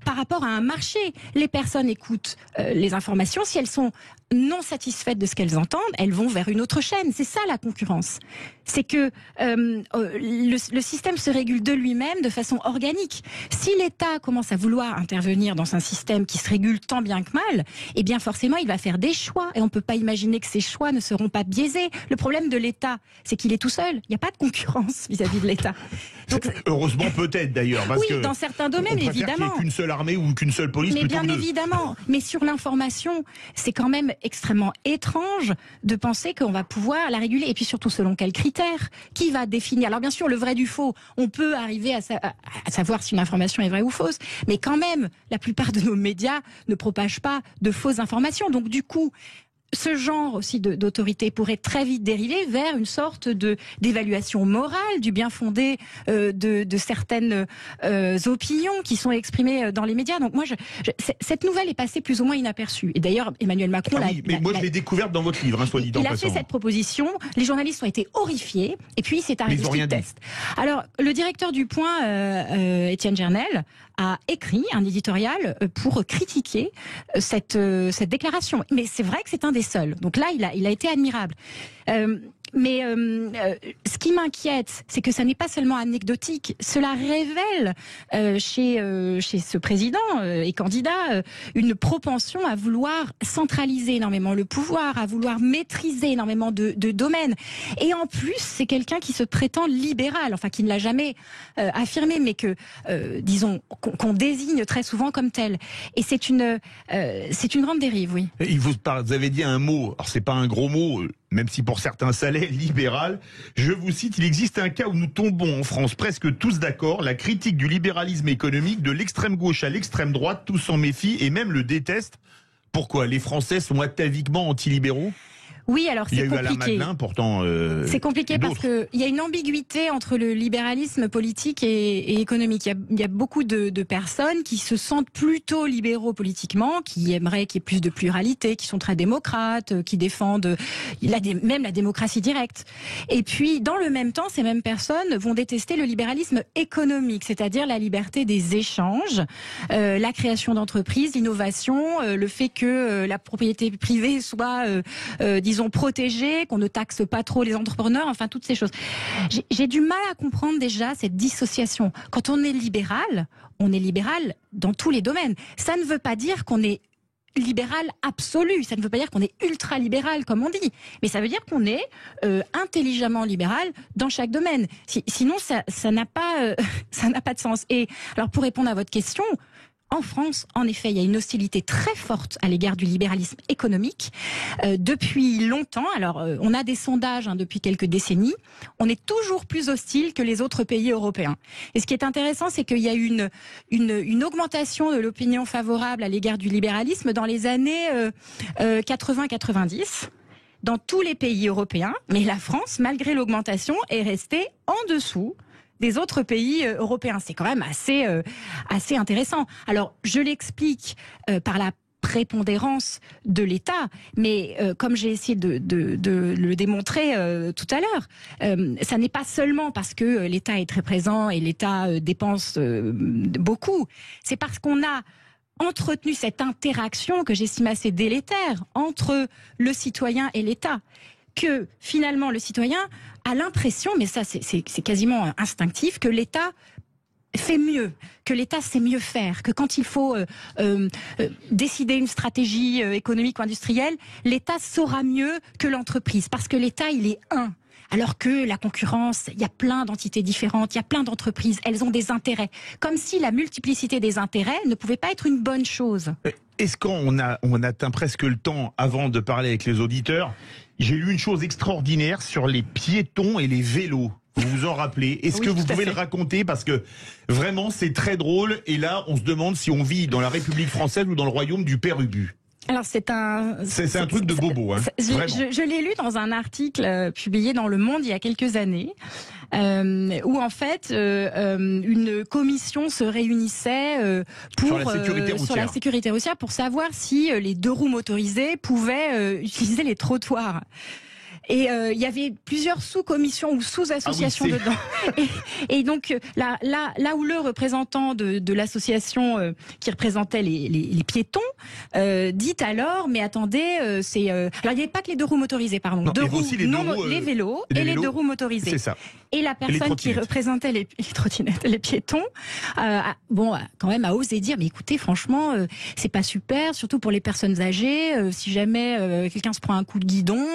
par rapport à un marché. Les personnes écoutent les informations. Si elles sont non satisfaites de ce qu'elles entendent, elles vont vers une autre chaîne. C'est ça la concurrence. C'est que le système se régule de lui-même de façon organique. Si l'État commence à vouloir intervenir dans un système qui se régule tant bien que mal, eh bien forcément il va faire des choix. Et on ne peut pas imaginer que ces choix ne seront pas biaisés. Le problème de l'État, c'est qu'il est tout seul. Il n'y a pas de concurrence vis-à-vis de l'État. Donc, heureusement peut-être d'ailleurs. Parce que dans certains domaines, on évidemment. Qu'il n'y ait qu'une seule armée ou qu'une seule police. Mais bien évidemment. Mais sur l'information, c'est quand même extrêmement étrange de penser qu'on va pouvoir la réguler. Et puis surtout, selon quels critères? Qui va définir? Alors bien sûr, le vrai du faux, on peut arriver à savoir si une information est vraie ou fausse. Mais quand même, la plupart de nos médias ne propagent pas de fausses informations. Donc du coup, ce genre aussi d'autorité pourrait très vite dériver vers une sorte d'évaluation morale du bien fondé de certaines opinions qui sont exprimées dans les médias. Donc moi, cette nouvelle est passée plus ou moins inaperçue. Et d'ailleurs, Emmanuel Macron je l'ai découverte dans votre livre, soit dit en passant. Il a fait cette proposition, les journalistes ont été horrifiés, et puis c'est arrivé ce test. Alors, le directeur du Point, Étienne Gernel, a écrit un éditorial pour critiquer cette déclaration. Mais c'est vrai que c'est un des seuls. Donc là, il a été admirable. Mais ce qui m'inquiète, c'est que ça n'est pas seulement anecdotique. Cela révèle chez ce président et candidat une propension à vouloir centraliser énormément le pouvoir, à vouloir maîtriser énormément de domaines. Et en plus, c'est quelqu'un qui se prétend libéral, enfin qui ne l'a jamais affirmé, mais que, disons, qu'on désigne très souvent comme tel. Et c'est une grande dérive, oui. Et vous avez dit un mot, alors c'est pas un gros mot, même si pour certains ça l'est, libéral. Je vous cite, il existe un cas où nous tombons en France presque tous d'accord, la critique du libéralisme économique de l'extrême gauche à l'extrême droite, tous s'en méfient et même le détestent. Pourquoi? Les Français sont ataviquement antilibéraux? Oui, alors c'est compliqué. Il y a eu Alain Madelin, pourtant. C'est compliqué parce qu'il y a une ambiguïté entre le libéralisme politique et économique. Il y a beaucoup de personnes qui se sentent plutôt libéraux politiquement, qui aimeraient qu'il y ait plus de pluralité, qui sont très démocrates, qui défendent même la démocratie directe. Et puis, dans le même temps, ces mêmes personnes vont détester le libéralisme économique, c'est-à-dire la liberté des échanges, la création d'entreprises, l'innovation, le fait que la propriété privée soit, disons, protégés, qu'on ne taxe pas trop les entrepreneurs, enfin toutes ces choses. J'ai du mal à comprendre déjà cette dissociation. Quand on est libéral dans tous les domaines. Ça ne veut pas dire qu'on est libéral absolu, ça ne veut pas dire qu'on est ultra-libéral comme on dit, mais ça veut dire qu'on est intelligemment libéral dans chaque domaine. Sinon, ça n'a pas de sens. Et alors, pour répondre à votre question, en France, en effet, il y a une hostilité très forte à l'égard du libéralisme économique depuis longtemps. Alors, on a des sondages depuis quelques décennies. On est toujours plus hostile que les autres pays européens. Et ce qui est intéressant, c'est qu'il y a une augmentation de l'opinion favorable à l'égard du libéralisme dans les années 80-90. Dans tous les pays européens. Mais la France, malgré l'augmentation, est restée en dessous des autres pays européens. C'est quand même assez intéressant. Alors, je l'explique par la prépondérance de l'État, mais comme j'ai essayé de le démontrer tout à l'heure, ça n'est pas seulement parce que l'État est très présent et l'État dépense beaucoup. C'est parce qu'on a entretenu cette interaction que j'estime assez délétère entre le citoyen et l'État, que finalement le citoyen a l'impression, mais ça c'est quasiment instinctif, que l'État fait mieux, que l'État sait mieux faire, que quand il faut décider une stratégie économique ou industrielle, l'État saura mieux que l'entreprise, parce que l'État il est un. alors que la concurrence, il y a plein d'entités différentes, il y a plein d'entreprises, elles ont des intérêts. Comme si la multiplicité des intérêts ne pouvait pas être une bonne chose. Est-ce qu'on atteint presque le temps avant de parler avec les auditeurs? J'ai lu une chose extraordinaire sur les piétons et les vélos. Vous vous en rappelez? Est-ce que vous pouvez le raconter? Parce que vraiment, c'est très drôle. Et là, on se demande si on vit dans la République française ou dans le royaume du père Ubu. Alors c'est un truc de bobo, hein. Je l'ai lu dans un article publié dans Le Monde il y a quelques années, où en fait une commission se réunissait sur la sécurité routière pour savoir si les deux roues motorisées pouvaient utiliser les trottoirs. Et il y avait plusieurs sous-commissions ou sous-associations dedans. Et donc là où le représentant de l'association qui représentait les piétons dit alors, mais attendez, alors il n'y avait pas que les deux roues motorisées, pardon, les vélos et les deux roues motorisées. C'est ça. Et la personne qui représentait les trottinettes, les piétons, quand même a osé dire, mais écoutez, franchement, c'est pas super, surtout pour les personnes âgées. Si jamais quelqu'un se prend un coup de guidon.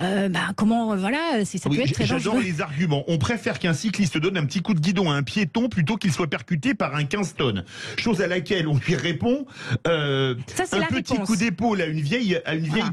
Ça peut être très dangereux. J'adore les arguments. On préfère qu'un cycliste donne un petit coup de guidon à un piéton plutôt qu'il soit percuté par un 15 tonnes. Chose à laquelle on lui répond un petit coup d'épaule à une vieille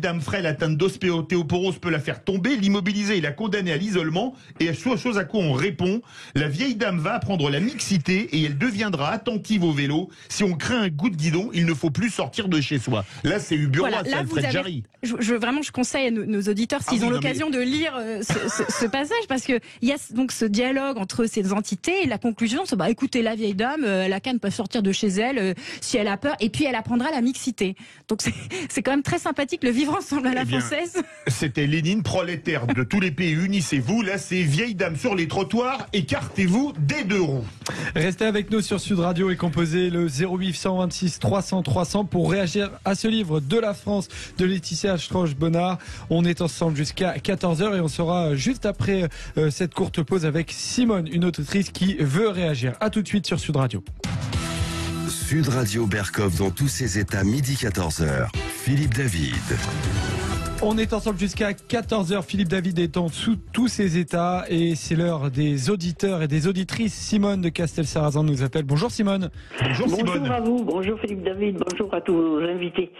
dame frêle atteinte d'ostéoporose peut la faire tomber, l'immobiliser et la condamner à l'isolement. Et chose à quoi on répond, la vieille dame va apprendre la mixité et elle deviendra attentive au vélo. Si on craint un coup de guidon, il ne faut plus sortir de chez soi. Là, c'est Uburois, c'est Alfred Jarry. Je conseille à nos auditeurs, s'ils ont l'occasion de lire ce passage, parce que il y a donc ce dialogue entre ces entités et la conclusion, c'est écoutez, la vieille dame, elle a qu'à ne pas sortir de chez elle si elle a peur, et puis elle apprendra la mixité. Donc c'est quand même très sympathique, le vivre ensemble à la française. C'était Lénine, prolétaire de tous les pays, unissez-vous. Là, c'est vieille dame sur les trottoirs, écartez-vous des deux roues. Restez avec nous sur Sud Radio et composez le 0826 300 300 pour réagir à ce livre de la France de Laetitia Stroche-Bonnard. On est ensemble jusqu'à 14h et on sera juste après cette courte pause avec Simone, une auditrice qui veut réagir. À tout de suite sur Sud Radio. Sud Radio Berkov dans tous ses états, midi 14h. Philippe David. On est ensemble jusqu'à 14h. Philippe David est en tous ses états et c'est l'heure des auditeurs et des auditrices. Simone de Castel-Sarrazin nous appelle. Bonjour Simone. Bonjour Simone. Bonjour à vous, bonjour Philippe David, bonjour à tous vos invités.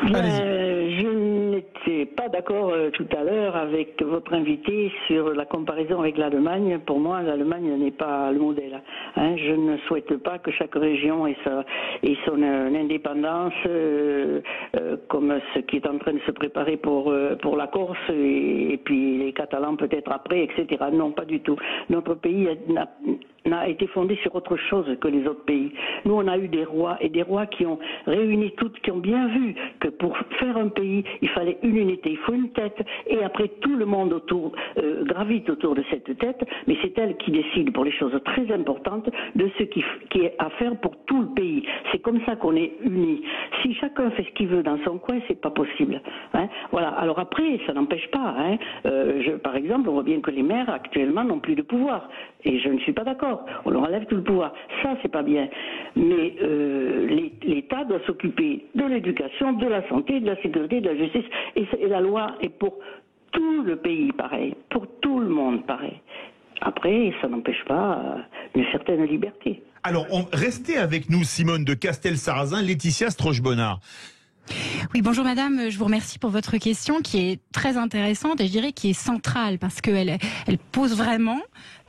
Je n'étais pas d'accord tout à l'heure avec votre invité sur la comparaison avec l'Allemagne. Pour moi, l'Allemagne n'est pas le modèle. Je ne souhaite pas que chaque région ait son indépendance, comme ce qui est en train de se préparer pour la Corse et puis les Catalans peut-être après, etc. Non, pas du tout. Notre pays n'a été fondé sur autre chose que les autres pays. Nous, on a eu des rois et des rois qui ont réuni toutes, qui ont bien vu que pour faire un pays, il fallait une unité, il faut une tête, et après tout le monde gravite autour de cette tête, mais c'est elle qui décide pour les choses très importantes de ce qui est à faire pour tout le pays. C'est comme ça qu'on est unis. Si chacun fait ce qu'il veut dans son coin, c'est pas possible. Voilà. Alors après, ça n'empêche pas. Par exemple, on voit bien que les maires actuellement n'ont plus de pouvoir, et je ne suis pas d'accord. On leur enlève tout le pouvoir. Ça, c'est pas bien. Mais l'État doit s'occuper de l'éducation, de la santé, de la sécurité, de la justice. Et la loi est pour tout le pays pareil, pour tout le monde pareil. Après, ça n'empêche pas une certaine liberté. Alors, restez avec nous, Simone de Castel-Sarrazin, Laetitia Stroche-Bonnard. Oui, bonjour madame, je vous remercie pour votre question qui est très intéressante et je dirais qui est centrale parce qu'elle pose vraiment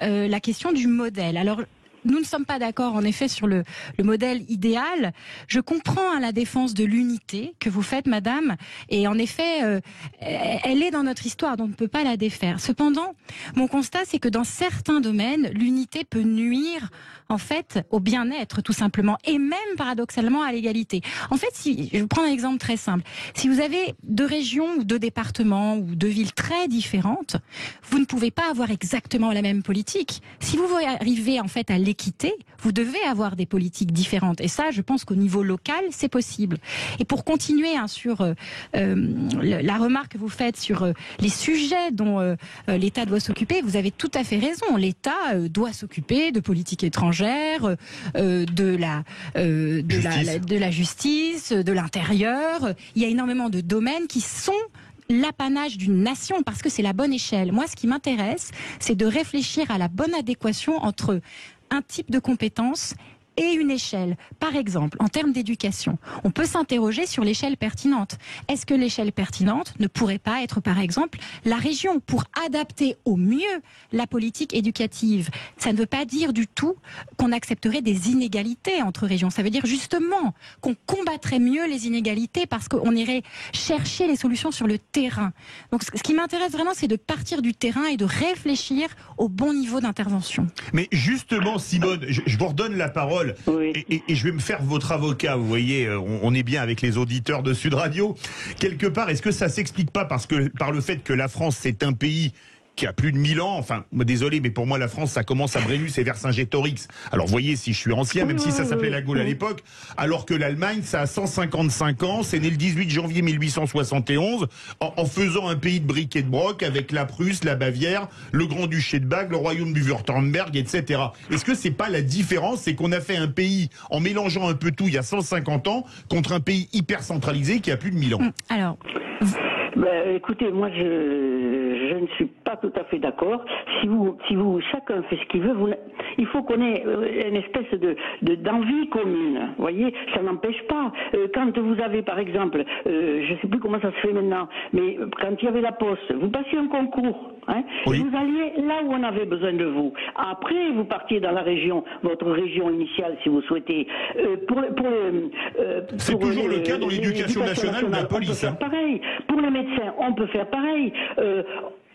la question du modèle. Alors, nous ne sommes pas d'accord en effet sur le modèle idéal. Je comprends la défense de l'unité que vous faites, madame, et en effet, elle est dans notre histoire, donc on ne peut pas la défaire. Cependant, mon constat, c'est que dans certains domaines, l'unité peut nuire en fait au bien-être tout simplement, et même paradoxalement à l'égalité. En fait, je vous prends un exemple très simple. Si vous avez deux régions ou deux départements ou deux villes très différentes, vous ne pouvez pas avoir exactement la même politique. Si vous voulez arriver en fait à l'équité, vous devez avoir des politiques différentes. Et ça, je pense qu'au niveau local, c'est possible. Et pour continuer sur la remarque que vous faites sur les sujets dont l'État doit s'occuper, vous avez tout à fait raison. L'État doit s'occuper de politique étrangère, de la justice, de l'intérieur. Il y a énormément de domaines qui sont l'apanage d'une nation parce que c'est la bonne échelle. Moi, ce qui m'intéresse, c'est de réfléchir à la bonne adéquation entre un type de compétence et une échelle. Par exemple, en termes d'éducation, on peut s'interroger sur l'échelle pertinente. Est-ce que l'échelle pertinente ne pourrait pas être, par exemple, la région pour adapter au mieux la politique éducative? Ça ne veut pas dire du tout qu'on accepterait des inégalités entre régions. Ça veut dire justement qu'on combattrait mieux les inégalités parce qu'on irait chercher les solutions sur le terrain. Donc, ce qui m'intéresse vraiment, c'est de partir du terrain et de réfléchir au bon niveau d'intervention. Mais justement, Simone, je vous redonne la parole. Oui. Et je vais me faire votre avocat, vous voyez, on est bien avec les auditeurs de Sud Radio. Quelque part, est-ce que ça s'explique pas par le fait que la France, c'est un pays qui a plus de 1000 ans, enfin, désolé, mais pour moi, la France, ça commence à Brennus et Vercingétorix. Alors, voyez, si je suis ancien, même si ça s'appelait la Gaule à l'époque, alors que l'Allemagne, ça a 155 ans, c'est né le 18 janvier 1871, en faisant un pays de briques et de broc avec la Prusse, la Bavière, le Grand-Duché de Bâle, le Royaume du Wurtemberg, etc. Est-ce que c'est pas la différence, c'est qu'on a fait un pays en mélangeant un peu tout il y a 150 ans contre un pays hyper centralisé qui a plus de 1000 ans? Alors, écoutez, moi je ne suis pas tout à fait d'accord. Si vous chacun fait ce qu'il veut, il faut qu'on ait une espèce d'envie commune. Vous voyez, ça n'empêche pas. Quand vous avez par exemple, je ne sais plus comment ça se fait maintenant, mais quand il y avait la Poste, vous passiez un concours, hein, oui. et vous alliez là où on avait besoin de vous. Après, vous partiez dans la région, votre région initiale, si vous souhaitez. C'est toujours le cas dans l'éducation nationale ou la police. On peut faire pareil. Pour les médecins, on peut faire pareil.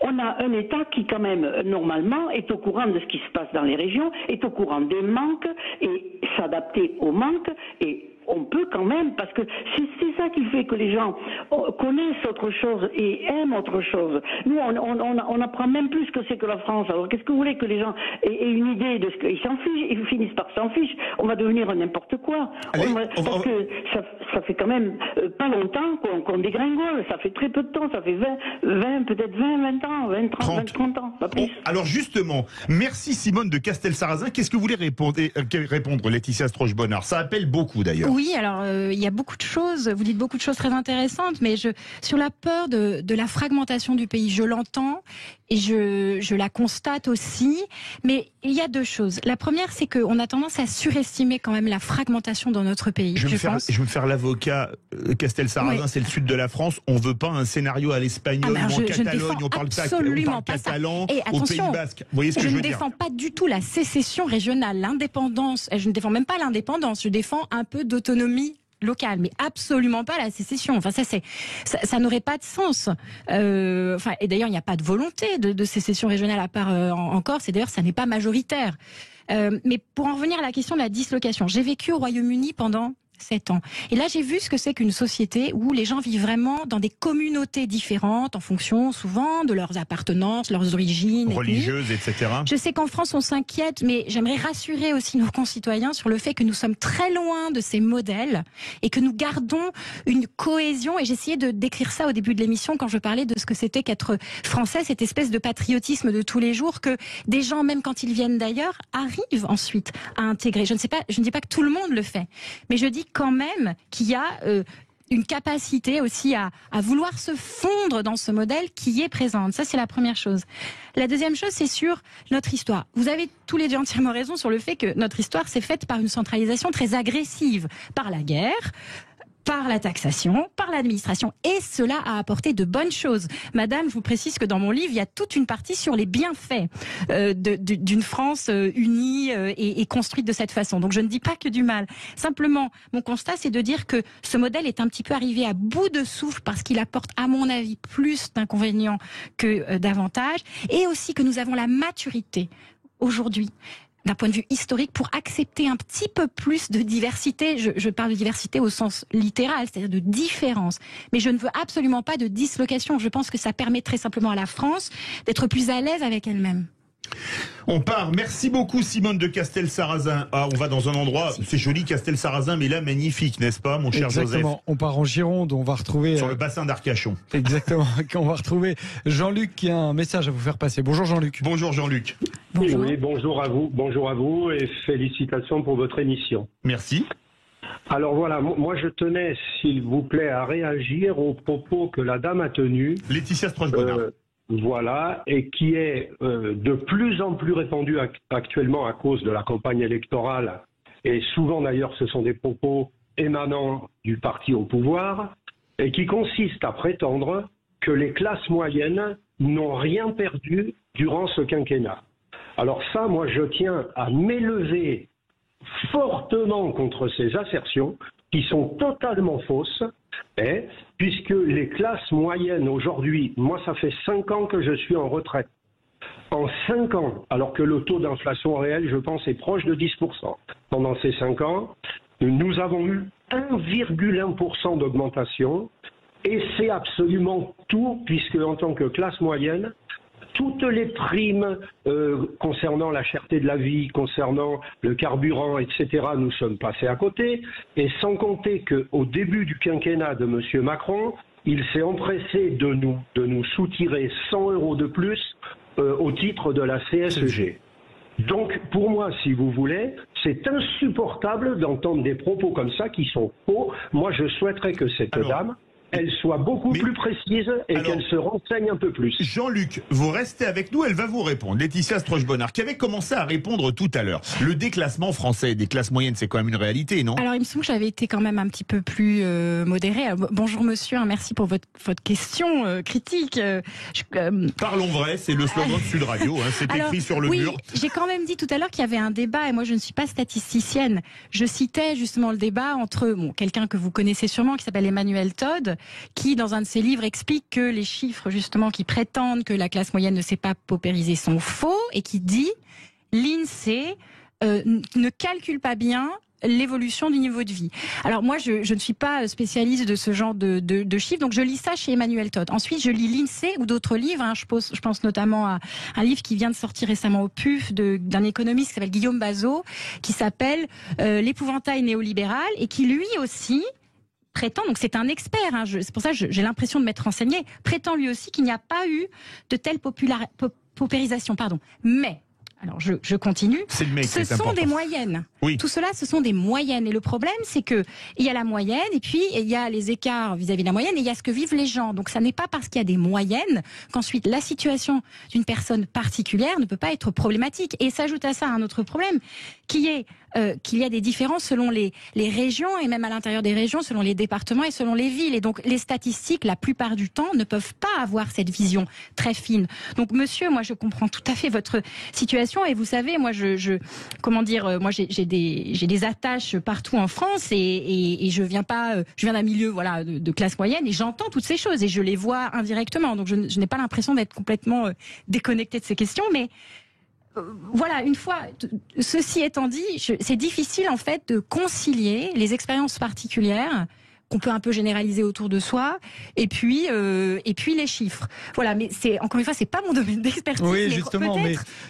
On a un État qui, quand même, normalement, est au courant de ce qui se passe dans les régions, est au courant des manques et s'adapter aux manques. Et on peut quand même, parce que c'est ça qui fait que les gens connaissent autre chose et aiment autre chose. Nous, on apprend même plus ce que c'est que la France. Alors, qu'est-ce que vous voulez que les gens aient une idée de ce qu'ils s'en fichent? Ils finissent par s'en ficher. On va devenir n'importe quoi. Parce que ça fait quand même pas longtemps qu'on dégringole. Ça fait très peu de temps. Ça fait 20 peut-être 20 ans, 30 ans, pas plus. Alors justement, merci Simone de Castelsarrasin. Qu'est-ce que vous voulez répondre, Laetitia Stroche-Bonnard? Ça appelle beaucoup d'ailleurs. Oui, alors il y a beaucoup de choses, vous dites beaucoup de choses très intéressantes, mais sur la peur de la fragmentation du pays, je l'entends et je la constate aussi, mais il y a deux choses. La première, c'est qu'on a tendance à surestimer quand même la fragmentation dans notre pays. Je veux me faire l'avocat. Castelsarrasin, oui. C'est le sud de la France, on veut pas un scénario à l'espagnol ou en Catalogne, on parle catalan, et au Pays Basque. Vous voyez ce que je veux dire? Je ne défends pas du tout la sécession régionale, l'indépendance, je ne défends même pas l'indépendance, je défends un peu d'autonomie locale, mais absolument pas la sécession. Enfin, ça n'aurait pas de sens. Et d'ailleurs, il n'y a pas de volonté de sécession régionale à part en Corse. Et d'ailleurs, ça n'est pas majoritaire. Mais pour en revenir à la question de la dislocation, j'ai vécu au Royaume-Uni pendant 7 ans. Et là, j'ai vu ce que c'est qu'une société où les gens vivent vraiment dans des communautés différentes en fonction souvent de leurs appartenances, leurs origines religieuses, etc. Je sais qu'en France, on s'inquiète, mais j'aimerais rassurer aussi nos concitoyens sur le fait que nous sommes très loin de ces modèles et que nous gardons une cohésion. Et j'essayais de décrire ça au début de l'émission quand je parlais de ce que c'était qu'être français, cette espèce de patriotisme de tous les jours que des gens, même quand ils viennent d'ailleurs, arrivent ensuite à intégrer. Je ne dis pas que tout le monde le fait, mais je dis quand même qu'il y a une capacité aussi à vouloir se fondre dans ce modèle qui est présente. Ça, c'est la première chose. La deuxième chose, c'est sur notre histoire. Vous avez tous les deux entièrement raison sur le fait que notre histoire s'est faite par une centralisation très agressive, par la guerre, par la taxation, par l'administration. Et cela a apporté de bonnes choses. Madame, je vous précise que dans mon livre, il y a toute une partie sur les bienfaits d'une France unie et construite de cette façon. Donc je ne dis pas que du mal. Simplement, mon constat, c'est de dire que ce modèle est un petit peu arrivé à bout de souffle parce qu'il apporte, à mon avis, plus d'inconvénients que d'avantages. Et aussi que nous avons la maturité aujourd'hui, d'un point de vue historique, pour accepter un petit peu plus de diversité. Je parle de diversité au sens littéral, c'est-à-dire de différence. Mais je ne veux absolument pas de dislocation. Je pense que ça permettrait simplement à la France d'être plus à l'aise avec elle-même. On part. Merci beaucoup Simone de Castelsarrasin. Ah, on va dans un endroit, c'est joli Castelsarrasin, mais là magnifique, n'est-ce pas, mon cher Exactement. Joseph? On part en Gironde, on va retrouver... Sur le bassin d'Arcachon. Exactement. On va retrouver Jean-Luc qui a un message à vous faire passer. Bonjour Jean-Luc. Bonjour Jean-Luc. Bonjour. Oui, bonjour à vous et félicitations pour votre émission. Merci. Alors voilà, moi je tenais, s'il vous plaît, à réagir aux propos que la dame a tenus. Laetitia Stroche-Bonnard. Voilà, et qui est de plus en plus répandu actuellement à cause de la campagne électorale. Et souvent d'ailleurs, ce sont des propos émanant du parti au pouvoir, et qui consistent à prétendre que les classes moyennes n'ont rien perdu durant ce quinquennat. Alors ça, moi je tiens à m'élever fortement contre ces assertions qui sont totalement fausses, puisque les classes moyennes aujourd'hui, moi ça fait 5 ans que je suis en retraite. En 5 ans, alors que le taux d'inflation réel, je pense, est proche de 10%. Pendant ces 5 ans, nous avons eu 1,1% d'augmentation, et c'est absolument tout, puisque en tant que classe moyenne, toutes les primes concernant la cherté de la vie, concernant le carburant, etc., nous sommes passés à côté. Et sans compter qu'au début du quinquennat de M. Macron, il s'est empressé de nous soutirer 100 € de plus au titre de la CSG. Donc, pour moi, si vous voulez, c'est insupportable d'entendre des propos comme ça qui sont faux. Moi, je souhaiterais que cette dame... elle soit beaucoup plus précise et qu'elle se renseigne un peu plus. Jean-Luc, vous restez avec nous, elle va vous répondre. Laetitia Stroche-Bonnard, qui avait commencé à répondre tout à l'heure. Le déclassement français des classes moyennes, c'est quand même une réalité, non? Alors, il me semble que j'avais été quand même un petit peu plus modérée. Bonjour monsieur, merci pour votre question critique. Parlons vrai, c'est le slogan de Sud Radio, c'est écrit sur le mur. J'ai quand même dit tout à l'heure qu'il y avait un débat, et moi je ne suis pas statisticienne. Je citais justement le débat entre quelqu'un que vous connaissez sûrement, qui s'appelle Emmanuel Todd, qui, dans un de ses livres, explique que les chiffres, justement, qui prétendent que la classe moyenne ne s'est pas paupérisée sont faux, et qui dit l'INSEE ne calcule pas bien l'évolution du niveau de vie. Alors moi, je ne suis pas spécialiste de ce genre de chiffres, donc je lis ça chez Emmanuel Todd. Ensuite, je lis l'INSEE ou d'autres livres. Je pense notamment à un livre qui vient de sortir récemment au PUF d'un économiste qui s'appelle Guillaume Bazot, qui s'appelle L'épouvantail néolibéral, et qui lui aussi prétend, donc c'est un expert, c'est pour ça que j'ai l'impression de m'être renseigné, prétend lui aussi qu'il n'y a pas eu de telle paupérisation. Mais, alors je continue, ce sont des moyennes. Oui. Tout cela, ce sont des moyennes. Et le problème, c'est que il y a la moyenne, et puis il y a les écarts vis-à-vis de la moyenne, et il y a ce que vivent les gens. Donc ça n'est pas parce qu'il y a des moyennes qu'ensuite la situation d'une personne particulière ne peut pas être problématique. Et s'ajoute à ça un autre problème, qui est qu'il y a des différences selon les régions, et même à l'intérieur des régions, selon les départements et selon les villes. Et donc les statistiques, la plupart du temps, ne peuvent pas avoir cette vision très fine. Donc monsieur, moi je comprends tout à fait votre situation, et vous savez, moi moi j'ai des attaches partout en France, et je viens d'un milieu de classe moyenne, et j'entends toutes ces choses et je les vois indirectement. Donc je n'ai pas l'impression d'être complètement déconnectée de ces questions, mais voilà, une fois ceci étant dit, c'est difficile en fait de concilier les expériences particulières qu'on peut un peu généraliser autour de soi, et puis les chiffres. Voilà, mais encore une fois, c'est pas mon domaine d'expertise. Oui, justement,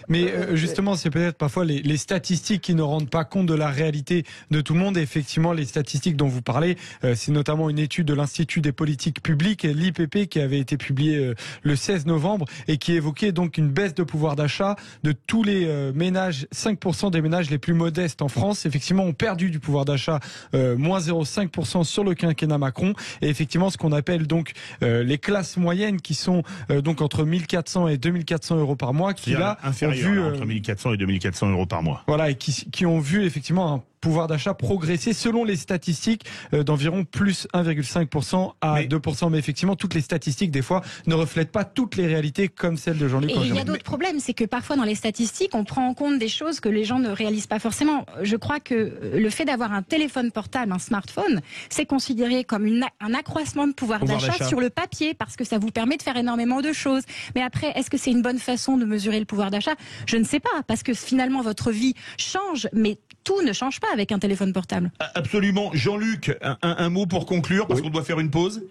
mais justement, c'est peut-être parfois les statistiques qui ne rendent pas compte de la réalité de tout le monde. Et effectivement, les statistiques dont vous parlez, c'est notamment une étude de l'Institut des politiques publiques, l'IPP, qui avait été publiée le 16 novembre et qui évoquait donc une baisse de pouvoir d'achat de tous les ménages. 5% des ménages les plus modestes en France, effectivement, ont perdu du pouvoir d'achat, moins 0,5% sur le quinquennat Macron. Et effectivement, ce qu'on appelle donc les classes moyennes, qui sont donc entre 1400 et 2400 euros par mois, qui là ont vu entre 1400 et 2400 euros par mois. Voilà, et qui ont vu effectivement un pouvoir d'achat progresser selon les statistiques d'environ plus 1,5% à 2%. Mais effectivement, toutes les statistiques, des fois, ne reflètent pas toutes les réalités comme celle de Jean-Luc. Et il y a d'autres problèmes, c'est que parfois dans les statistiques, on prend en compte des choses que les gens ne réalisent pas forcément. Je crois que le fait d'avoir un téléphone portable, un smartphone, c'est considéré comme un accroissement de pouvoir d'achat sur le papier, parce que ça vous permet de faire énormément de choses. Mais après, est-ce que c'est une bonne façon de mesurer le pouvoir d'achat? Je ne sais pas, parce que finalement, votre vie change, mais tout ne change pas avec un téléphone portable. Absolument. Jean-Luc, un mot pour conclure, parce qu'on doit faire une pause.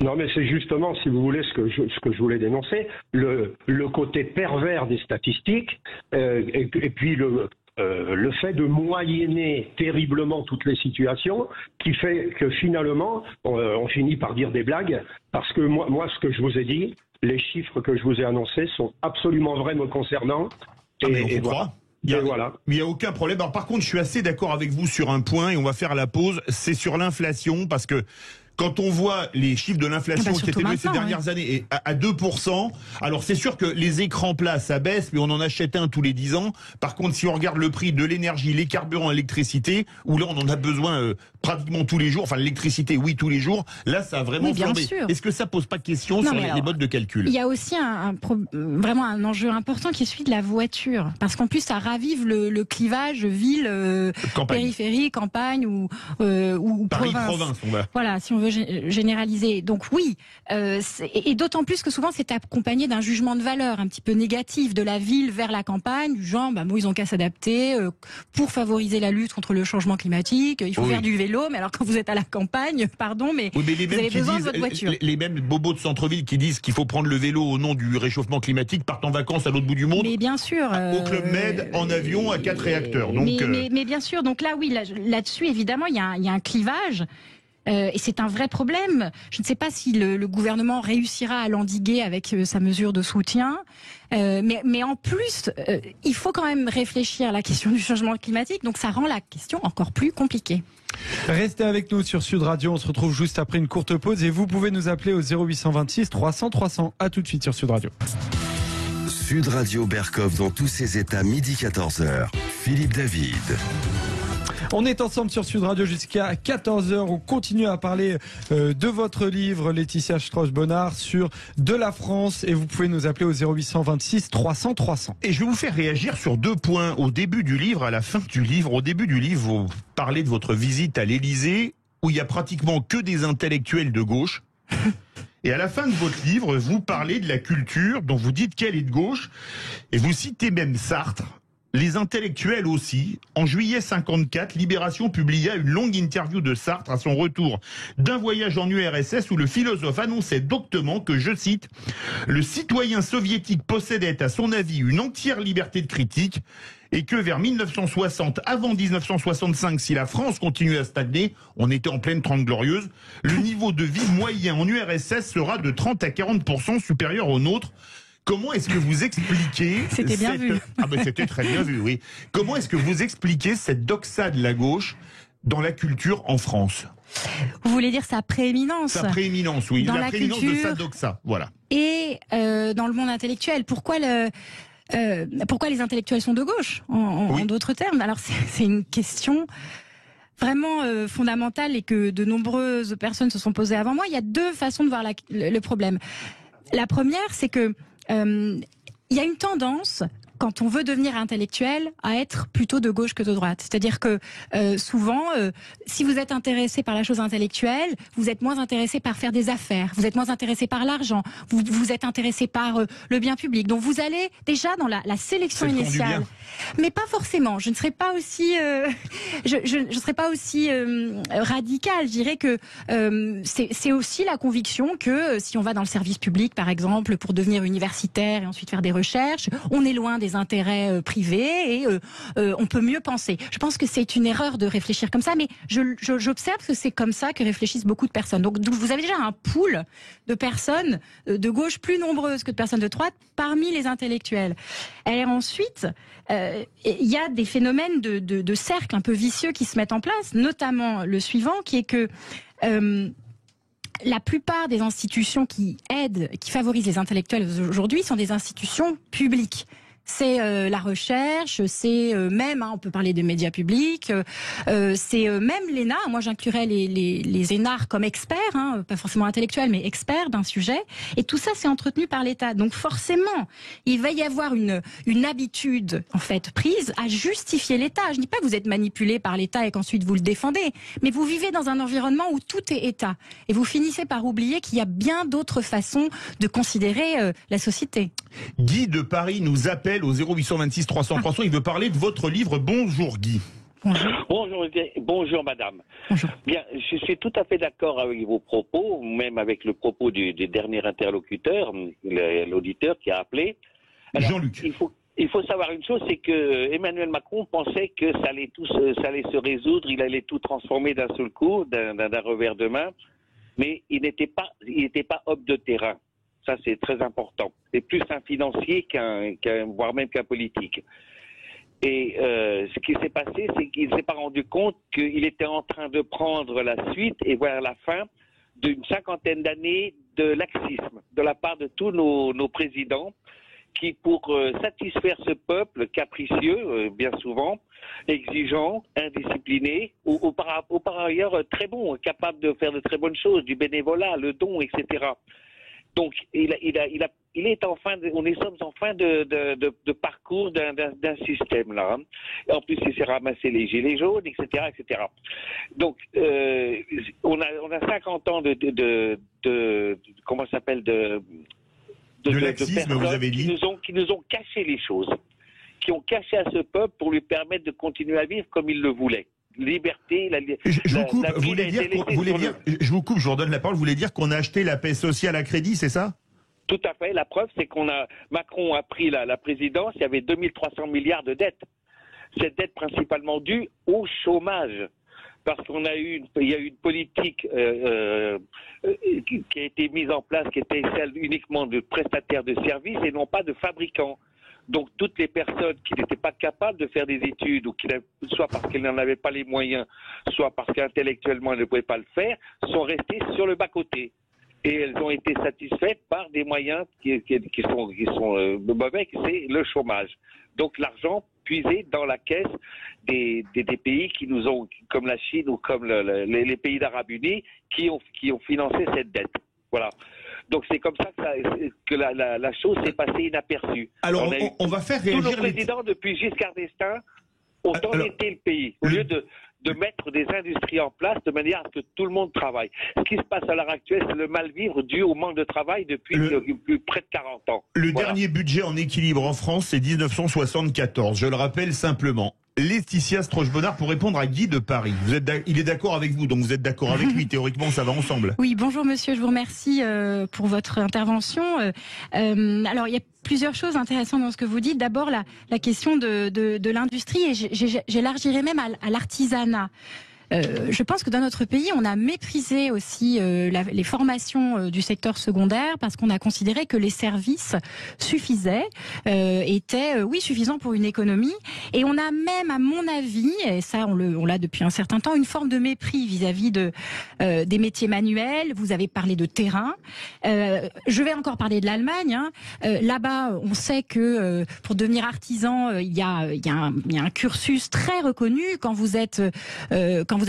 Non, mais c'est justement, si vous voulez, ce que je voulais dénoncer, le côté pervers des statistiques, et puis le fait de moyenner terriblement toutes les situations, qui fait que finalement, on finit par dire des blagues, parce que moi, ce que je vous ai dit, les chiffres que je vous ai annoncés sont absolument vrais me concernant. Et voilà. Voilà. Il n'y a aucun problème. Alors par contre, je suis assez d'accord avec vous sur un point et on va faire la pause. C'est sur l'inflation parce que quand on voit les chiffres de l'inflation qui étaient élevés ces dernières années et à 2%, alors c'est sûr que les écrans plats, ça baisse, mais on en achète un tous les 10 ans. Par contre, si on regarde le prix de l'énergie, les carburants, l'électricité, où là on en a besoin pratiquement tous les jours, enfin l'électricité, oui, tous les jours, là ça a vraiment flambé. Est-ce que ça pose pas de question sur les modes de calcul? Il y a aussi vraiment un enjeu important qui est celui de la voiture. Parce qu'en plus, ça ravive le clivage ville, périphérie, campagne ou Paris-province. Voilà, si on veut généraliser. Donc oui, et d'autant plus que souvent c'est accompagné d'un jugement de valeur un petit peu négatif de la ville vers la campagne, du genre ils ont qu'à s'adapter pour favoriser la lutte contre le changement climatique, il faut faire du vélo, mais alors quand vous êtes à la campagne, pardon, mais vous avez besoin de votre voiture. Les mêmes bobos de centre-ville qui disent qu'il faut prendre le vélo au nom du réchauffement climatique partent en vacances à l'autre bout du monde. Mais bien sûr. Au Club Med, en avion, à 4 réacteurs. Donc, mais bien sûr, donc là oui, là-dessus évidemment il y a un clivage. Et c'est un vrai problème. Je ne sais pas si le gouvernement réussira à l'endiguer avec sa mesure de soutien. Mais en plus, il faut quand même réfléchir à la question du changement climatique. Donc ça rend la question encore plus compliquée. Restez avec nous sur Sud Radio. On se retrouve juste après une courte pause. Et vous pouvez nous appeler au 0826 300 300. À tout de suite sur Sud Radio. Sud Radio Berkov dans tous ses états, midi 14h. Philippe David. On est ensemble sur Sud Radio jusqu'à 14h. On continue à parler de votre livre, Laetitia Strauss-Bonnard, sur de la France. Et vous pouvez nous appeler au 0826 300 300. Et je vais vous faire réagir sur 2 points. Au début du livre, à la fin du livre. Au début du livre, vous parlez de votre visite à l'Élysée, où il y a pratiquement que des intellectuels de gauche. Et à la fin de votre livre, vous parlez de la culture, dont vous dites qu'elle est de gauche. Et vous citez même Sartre. Les intellectuels aussi. En juillet 54, Libération publia une longue interview de Sartre à son retour d'un voyage en URSS où le philosophe annonçait doctement que, je cite, « Le citoyen soviétique possédait à son avis une entière liberté de critique et que vers 1960, avant 1965, si la France continuait à stagner, on était en pleine Trente Glorieuses, le niveau de vie moyen en URSS sera de 30 à 40% supérieur au nôtre. » Comment est-ce que vous expliquez... C'était bien vu. Ah ben c'était très bien vu, oui. Comment est-ce que vous expliquez cette doxa de la gauche dans la culture en France? Vous voulez dire sa prééminence? Sa prééminence, oui. Dans la prééminence culture, de sa doxa, voilà. Et dans le monde intellectuel, pourquoi les intellectuels sont de gauche, en d'autres termes? Alors c'est une question vraiment fondamentale et que de nombreuses personnes se sont posées avant moi. Il y a 2 façons de voir le problème. La première, c'est que il y a une tendance, quand on veut devenir intellectuel, à être plutôt de gauche que de droite. C'est-à-dire que souvent, si vous êtes intéressé par la chose intellectuelle, vous êtes moins intéressé par faire des affaires, vous êtes moins intéressé par l'argent, vous êtes intéressé par le bien public. Donc vous allez déjà dans la sélection initiale. Mais pas forcément. Je ne serais pas aussi, je serais pas aussi radicale. Je dirais que c'est aussi la conviction que si on va dans le service public, par exemple, pour devenir universitaire et ensuite faire des recherches, on est loin des intérêts privés et on peut mieux penser. Je pense que c'est une erreur de réfléchir comme ça, mais j'observe que c'est comme ça que réfléchissent beaucoup de personnes. Donc vous avez déjà un pool de personnes de gauche plus nombreuses que de personnes de droite parmi les intellectuels. Et ensuite, il y a des phénomènes de cercles un peu vicieux qui se mettent en place, notamment le suivant, qui est que la plupart des institutions qui aident, qui favorisent les intellectuels aujourd'hui sont des institutions publiques. C'est la recherche, c'est même, on peut parler des médias publics, c'est même l'ENA. Moi, j'inclurais les énarques comme experts, pas forcément intellectuels, mais experts d'un sujet. Et tout ça, c'est entretenu par l'État. Donc forcément, il va y avoir une habitude, en fait, prise à justifier l'État. Je ne dis pas que vous êtes manipulé par l'État et qu'ensuite vous le défendez, mais vous vivez dans un environnement où tout est État. Et vous finissez par oublier qu'il y a bien d'autres façons de considérer la société. Guy de Paris nous appelle au 0826 300 300. Il veut parler de votre livre. Bonjour Guy. Bonjour madame. Bonjour. Bien, je suis tout à fait d'accord avec vos propos, même avec le propos du dernier interlocuteur, l'auditeur qui a appelé. Jean-Luc. Il faut savoir une chose, c'est que Emmanuel Macron pensait que ça allait se résoudre, il allait tout transformer d'un seul coup, d'un revers de main, mais il n'était pas homme de terrain. Ça, c'est très important. C'est plus un financier voire même qu'un politique. Et ce qui s'est passé, c'est qu'il ne s'est pas rendu compte qu'il était en train de prendre la suite et vers la fin d'une 50aine d'années de laxisme de la part de tous nos présidents qui, pour satisfaire ce peuple capricieux, bien souvent, exigeant, indiscipliné, ou par ailleurs très bon, capable de faire de très bonnes choses, du bénévolat, le don, etc. Donc, on sommes en fin de parcours d'un système là. Hein. Et en plus, il s'est ramassé les gilets jaunes, etc., etc. Donc, on a 50 ans comment ça s'appelle de laxisme, vous avez dit, qui nous ont caché les choses, qui ont caché à ce peuple pour lui permettre de continuer à vivre comme il le voulait. Liberté, je vous coupe, je vous redonne la parole. Vous voulez dire qu'on a acheté la paix sociale à crédit, c'est ça? Tout à fait. La preuve, c'est Macron a pris la présidence, il y avait 2300 milliards de dettes. Cette dette principalement due au chômage. Parce qu'il y a eu une politique qui a été mise en place, qui était celle uniquement de prestataires de services et non pas de fabricants. Donc toutes les personnes qui n'étaient pas capables de faire des études, ou soit parce qu'elles n'en avaient pas les moyens, soit parce qu'intellectuellement elles ne pouvaient pas le faire, sont restées sur le bas-côté. Et elles ont été satisfaites par des moyens qui sont mauvais, c'est le chômage. Donc l'argent puisé dans la caisse des pays qui nous ont, comme la Chine ou comme les pays d'Arabes Unis, qui ont financé cette dette. Voilà. Donc c'est comme ça que la chose s'est passée inaperçue. Alors on va faire réagir. Tous nos présidents depuis Giscard d'Estaing ont endetté le pays au lieu de mettre des industries en place de manière à ce que tout le monde travaille. Ce qui se passe à l'heure actuelle, c'est le mal-vivre dû au manque de travail depuis près de 40 ans. Le dernier budget en équilibre en France, c'est 1974. Je le rappelle simplement. Laetitia Stroche-Bonnard, pour répondre à Guy de Paris. Il est d'accord avec vous, donc vous êtes d'accord avec lui. Théoriquement, ça va ensemble. Oui, bonjour monsieur, je vous remercie pour votre intervention. Alors, il y a plusieurs choses intéressantes dans ce que vous dites. D'abord, la question de l'industrie, et j'élargirais même à l'artisanat. Je pense que dans notre pays, on a méprisé aussi les formations du secteur secondaire parce qu'on a considéré que les services suffisaient, étaient suffisants pour une économie. Et on a même, à mon avis, et ça on l'a depuis un certain temps, une forme de mépris vis-à-vis des métiers manuels. Vous avez parlé de terrain. Je vais encore parler de l'Allemagne. Hein. Là-bas, on sait que pour devenir artisan, il y a un cursus très reconnu quand vous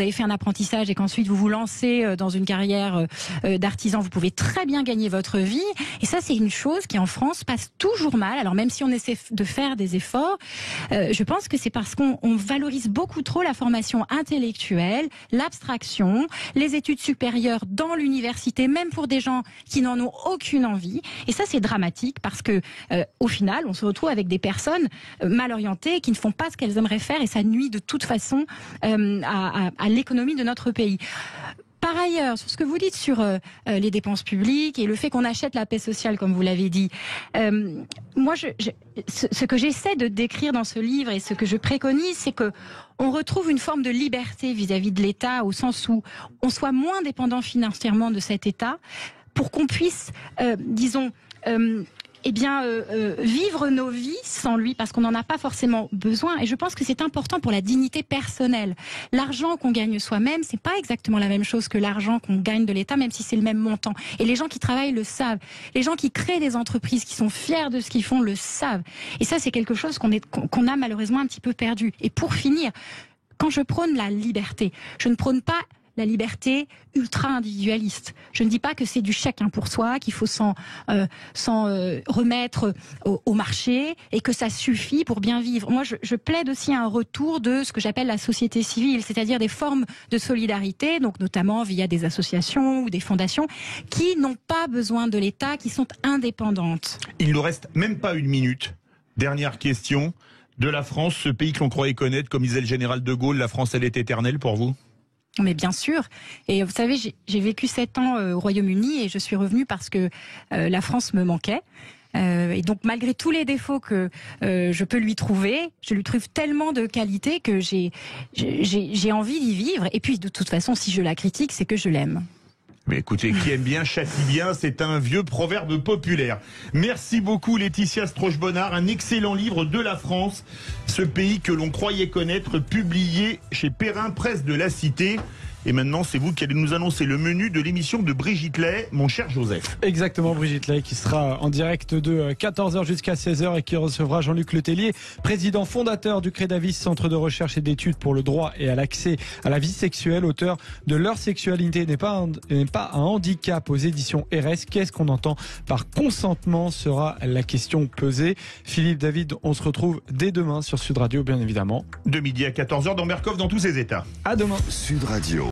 avez fait un apprentissage et qu'ensuite vous vous lancez dans une carrière d'artisan, vous pouvez très bien gagner votre vie. Et ça, c'est une chose qui en France passe toujours mal. Alors même si on essaie de faire des efforts, je pense que c'est parce qu'on valorise beaucoup trop la formation intellectuelle, l'abstraction, les études supérieures dans l'université, même pour des gens qui n'en ont aucune envie. Et ça, c'est dramatique parce que au final, on se retrouve avec des personnes mal orientées qui ne font pas ce qu'elles aimeraient faire, et ça nuit de toute façon à l'économie de notre pays. Par ailleurs, sur ce que vous dites sur les dépenses publiques et le fait qu'on achète la paix sociale, comme vous l'avez dit, moi, ce que j'essaie de décrire dans ce livre et ce que je préconise, c'est que on retrouve une forme de liberté vis-à-vis de l'État, au sens où on soit moins dépendant financièrement de cet État, pour qu'on puisse, vivre nos vies sans lui, parce qu'on n'en a pas forcément besoin. Et je pense que c'est important pour la dignité personnelle. L'argent qu'on gagne soi-même, c'est pas exactement la même chose que l'argent qu'on gagne de l'État, même si c'est le même montant. Et les gens qui travaillent le savent. Les gens qui créent des entreprises, qui sont fiers de ce qu'ils font, le savent. Et ça, c'est quelque chose qu'on a malheureusement un petit peu perdu. Et pour finir, quand je prône la liberté, je ne prône pas la liberté ultra-individualiste. Je ne dis pas que c'est du chacun pour soi, qu'il faut s'en remettre au marché et que ça suffit pour bien vivre. Moi, je plaide aussi à un retour de ce que j'appelle la société civile, c'est-à-dire des formes de solidarité, donc notamment via des associations ou des fondations qui n'ont pas besoin de l'État, qui sont indépendantes. Il nous reste même pas une minute. Dernière question. De la France, ce pays que l'on croyait connaître, comme disait le général de Gaulle, la France, elle est éternelle pour vous ? Mais bien sûr. Et vous savez, j'ai vécu 7 ans au Royaume-Uni et je suis revenue parce que la France me manquait. Et donc, malgré tous les défauts que je peux lui trouver, je lui trouve tellement de qualités que j'ai envie d'y vivre. Et puis, de toute façon, si je la critique, c'est que je l'aime. Mais écoutez, qui aime bien châtie bien, c'est un vieux proverbe populaire. Merci beaucoup Laetitia Stroche-Bonnard, un excellent livre de la France, ce pays que l'on croyait connaître, publié chez Perrin, Presse de la Cité. Et maintenant, c'est vous qui allez nous annoncer le menu de l'émission de Brigitte Lay, mon cher Joseph. Exactement, Brigitte Lay, qui sera en direct de 14h jusqu'à 16h et qui recevra Jean-Luc Letellier, président fondateur du Crédavis, Centre de recherche et d'études pour le droit et à l'accès à la vie sexuelle, auteur de Leur sexualité n'est pas un handicap aux éditions RS. Qu'est-ce qu'on entend par consentement sera la question posée. Philippe David, on se retrouve dès demain sur Sud Radio, bien évidemment. De midi à 14h dans Berkov dans tous ses états. À demain. Sud Radio.